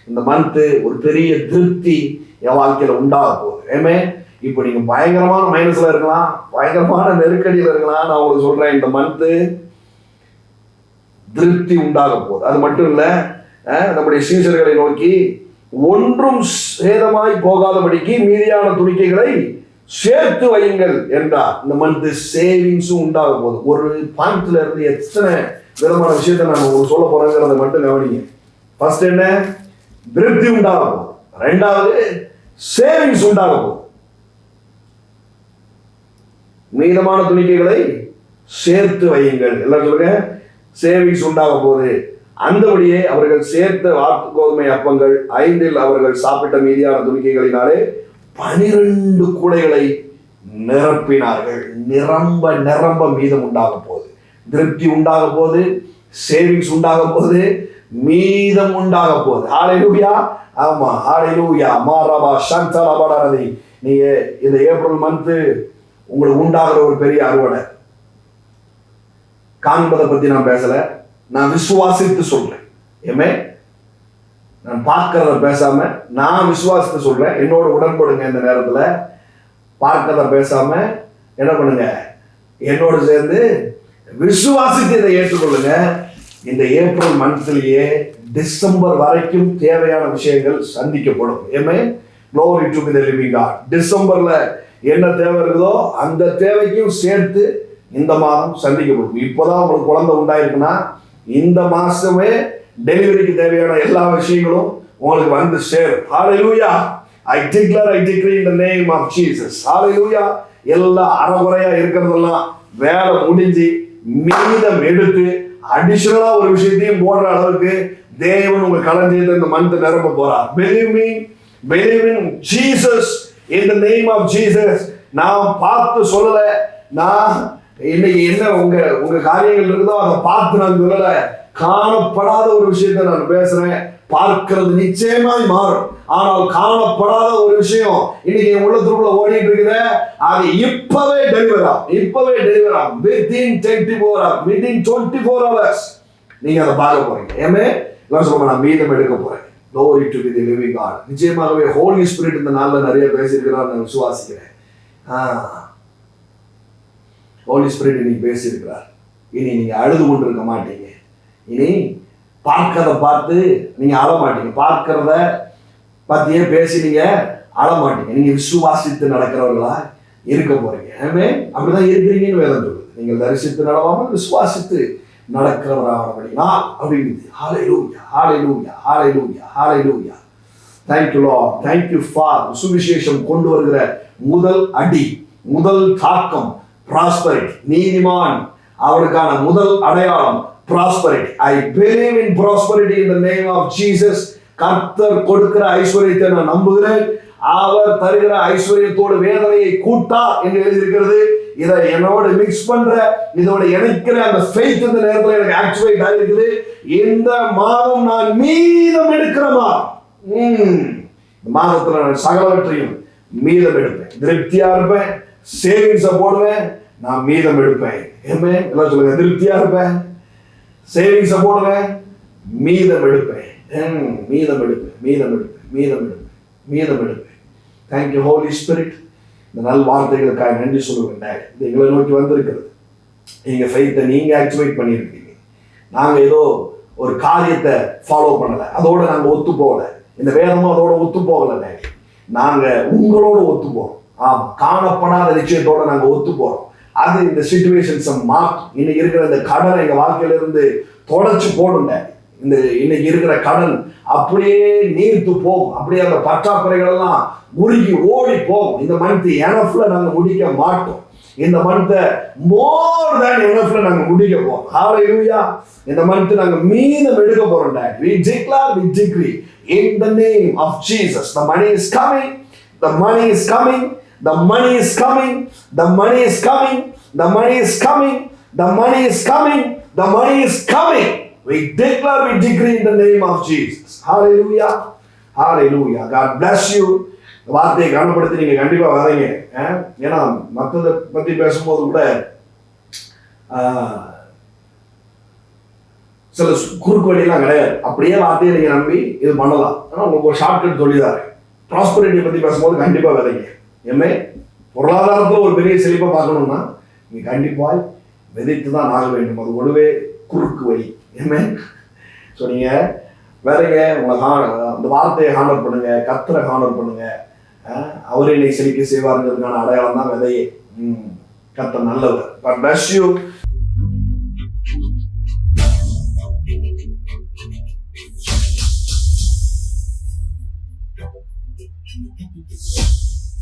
இந்த மந்த் ஒரு பெரிய திருப்தி என் வாழ்க்கையில உண்டாக போகுது. ஏமே இப்போ நீங்க பயங்கரமான மைனஸ்ல இருக்கலாம், பயங்கரமான நெருக்கடியில் இருக்கலாம். நான் உங்களுக்கு சொல்றேன், இந்த மந்த் திருப்தி உண்டாக போகுது. அது மட்டும் இல்ல, நம்முடைய சீசர்களை நோக்கி ஒன்றும் சேதமாய் போகாதபடிக்கு மீதியான துணிக்கைகளை சேர்த்து வையுங்கள் என்றார். இந்த மந்த் சேவிங்ஸும் உண்டாக போகுது. ஒரு பாயிண்ட்ல இருந்து எத்தனை விதமான விஷயத்தை நான் உங்களுக்கு சொல்ல போறேங்கிறத மட்டும் கவனிங்க. ஃபர்ஸ்ட் என்ன? திருப்தி உண்டாக போகுது. 2வது சேவிங்ஸ் உண்டாக போகுது. மீதமான துணிக்கைகளை சேர்த்து வையுங்கள். எல்லாம் சொல்லுங்க, சேவிங்ஸ் உண்டாக போகுது. அந்தபடியே அவர்கள் சேர்த்த வாக்கு கோதுமை அப்பங்கள் 5 அவர்கள் சாப்பிட்ட மீதியான துணிக்கைகளினாலே 12 கூடைகளை நிரப்பினார்கள். நிரம்ப நிரம்ப மீதம் உண்டாக போகுது. திருப்தி உண்டாக போகுது, சேவிங்ஸ் உண்டாக போகுது, மீதம் உண்டாக போகுது. ஹalleluya. ஆமா, ஹalleluya. மாரபா ஷந்தலபடரதி. நீங்க இந்த ஏப்ரல் மந்த் உங்களுக்கு உண்டாகிற ஒரு பெரிய அறுவடை. காண்பதை பத்தி நான் பேசல, நான் விசுவாசித்து சொல்றேன். ஏமே, நான் பார்க்கிறத பேசாம நான் விசுவாசித்து சொல்றேன். என்னோட உடன்படுங்க. இந்த நேரத்துல பார்க்கிறத பேசாம என்ன பண்ணுங்க, என்னோடு சேர்ந்து விசுவாசித்து இதை ஏற்றுக்கொள்ளுங்க. இந்த ஏப்ரல் மந்த்லயே டிசம்பர் வரைக்கும் தேவையான விஷயங்கள் சந்திக்கப்படும். ஏமே, glory to the living God. டிசம்பர்ல என்ன தேவை இருக்குதோ அந்த தேவைக்கும் சேர்த்து இந்த மாதம் சந்திக்கப்படும். இப்போதான் உங்களுக்கு குழந்தை உண்டாயிருக்குன்னா இந்த மாசமே டெலிவரிக்கு தேவையான எல்லா விஷயங்களும் உங்களுக்கு வந்து சேரும். ஹalleluya. I decree in the name of Jesus. hallelujah. எல்லா அறகுறையா இருக்கிறதெல்லாம் வேலை முடிஞ்சு மீதம் எடுத்து அடிஷனலா ஒரு விஷயத்தையும் போடுற அளவுக்கு தேவன் உங்க களஞ்சியத்தை இந்த மந்த் நிரப்ப போறார். Believe in Jesus in the name of Jesus. நான் பார்த்து சொல்லல, நான் இன்னைக்கு என்ன உங்க காரியங்கள் இருக்குதோ அதை பார்த்து நான் சொல்லல, காணப்படாத ஒரு விஷயத்தை நான் பேசுறேன். பார்க்கிறது நிச்சயமாய் மாறும், ஆனால் காணப்படாத ஒரு விஷயம் இன்னைக்கு என் உள்ளத்துக்குள்ள ஓடிட்டு இருக்குது. அது இப்பவே டெலிவர் ஆகும். within 24 hours நீங்க அதை பார்க்க போறீங்க. ஏமே சொல்ல, நான் மீதம் எடுக்க போறேன். glory to the living God. நிச்சயமாகவே ஹோலி ஸ்பிரிட் இந்த நாள்ல நிறைய பேசியிருக்கிறார், நான் விசுவாசிக்கிறேன். ஹோலி ஸ்பிரிட் இன்னைக்கு பேசியிருக்கிறார். இனி நீங்க அழுது கொண்டிருக்க மாட்டீங்க. இனி பார்க்கிறத பார்த்து நீங்க அழ மாட்டீங்க. பார்க்கிறத பத்தியே பேசி நீங்க அழ மாட்டீங்க. நீங்க விசுவாசித்து நடக்கிறவர்களா இருக்க போறீங்க. ஆமென். அப்படிதான் இருக்கிறீங்கன்னு வேதம் சொல்லுது. நீங்கள் தரிசித்து நடவாமல் விசுவாசித்து நடக்கிறவராகபடினா அப்படிங்குது. ஹalleluya, ஹalleluya, ஹalleluya, ஹalleluya. Thank you Lord. Thank you Father. சுவிசேஷம் கொண்டு வருகிற முதல் அடி, முதல் தாக்கம் prosperity. நீதிமான் அவருக்கான முதல் அடையாளம் prosperity. I believe in prosperity in the name of Jesus. கர்த்தர் கொடுக்கிற ஐஸ்வரியத்தை நான் நம்புகிறேன். அவர் தருகிற ஐஸ்வரியத்தோடு வேதனையை கூட்டா என்று எழுதியிருக்கிறது. இதை என்னோட மிக்ஸ் பண்ற, இதோட இணைக்கிற அந்த ஃபெய்த் இந்த நேரத்தில் எனக்கு ஆக்டிவேட் ஆகிருக்குது. இந்த மாதம் நான் மீதம் எடுக்கிறமா, இந்த மாதத்துல நான் சகலவற்றையும் மீதம் எடுப்பேன். திருப்தியா இருப்பேன். சேவிங்ஸை போடுவேன். நான் மீதம் எடுப்பேன். எல்லாம் சொல்லுங்க. திருப்தியா இருப்பேன், சேவிங்ஸை போடுவேன், மீதம் எடுப்பேன். மீதம் எடுப்பேன், மீதம் எடுப்பேன், மீதம் எடுப்பேன், மீதம் எடுப்பேன். Thank you holy spirit. இந்த நல் வார்த்தைகளுக்காக நன்றி சொல்லுவேன். இது எங்களை நோக்கி வந்திருக்கிறது. நீங்க ஃபெய்த்தை நீங்க ஆக்டிவேட் பண்ணியிருக்கீங்க. நாங்க ஏதோ ஒரு காரியத்தை ஃபாலோ பண்ணல, அதோட நாங்க ஒத்து போகல. இந்த வேதமும் அதோட ஒத்து போகல. நாங்க உங்களோட ஒத்து போறோம். ஆமா, காணப்படாத நிச்சயத்தோட நாங்க ஒத்து போறோம். அது இந்த சிச்சுவேஷன்ஸை மாற்றும். இன்னைக்கு இருக்கிற இந்த கடனை எங்க வாழ்க்கையில இருந்து தொடச்சு போடுங்க. இந்த இன்னைக்கு இருக்கிற கடன் அப்படியே நீர்த்து போகும். அப்படியே அந்த பற்றாக்குறைகள் எல்லாம் உருகி ஓடி போகும். இந்த மந்த் எனஃப்ல நாங்க முடிக்க மாட்டோம். இந்த மந்த் மோர் தேன் எனஃப்ல நாங்க முடிக்க போறோம். ஹalleluya. இந்த மந்த் நாங்க மீதம் எடுக்க போறோம். We declare, we decree in the name of Jesus. The money is coming. The money is coming. The money is coming. The money is coming. The money is coming. The money is coming. The money is coming. We declare, we decree in the name of Jesus. Hallelujah. Hallelujah. God bless you. வார்த்தையை கவனப்படுத்தி நீங்க கண்டிப்பா வரீங்க. ஏன்னா மற்றதை பத்தி பேசும்போது கூட சில குறுக்கு வழியெல்லாம் கிடையாது. அப்படியே வார்த்தையை நீங்க நம்பி இது பண்ணலாம். ஆனா உங்களுக்கு ஒரு ஷார்ட்கட் சொல்லிதாரு. ப்ராஸ்பரிட்டியை பத்தி பேசும்போது கண்டிப்பா விதைங்க. பொருளாதாரத்தில் ஒரு பெரிய செழிப்பை பார்க்கணும்னா நீங்க கண்டிப்பாய் விதைத்து தான் ஆக வேண்டும். அது ஒருவே குறுக்கு வழி. ஸோ நீங்க விதைங்க. உங்களை அந்த வார்த்தையை ஹானர் பண்ணுங்க, கர்த்தரை ஹானர் பண்ணுங்க. அவரே என்னை செழிக்க செய்வாருங்கிறதுக்கான அடையாளம் தான் விதையே. கர்த்தர் நல்லவர். God bless you.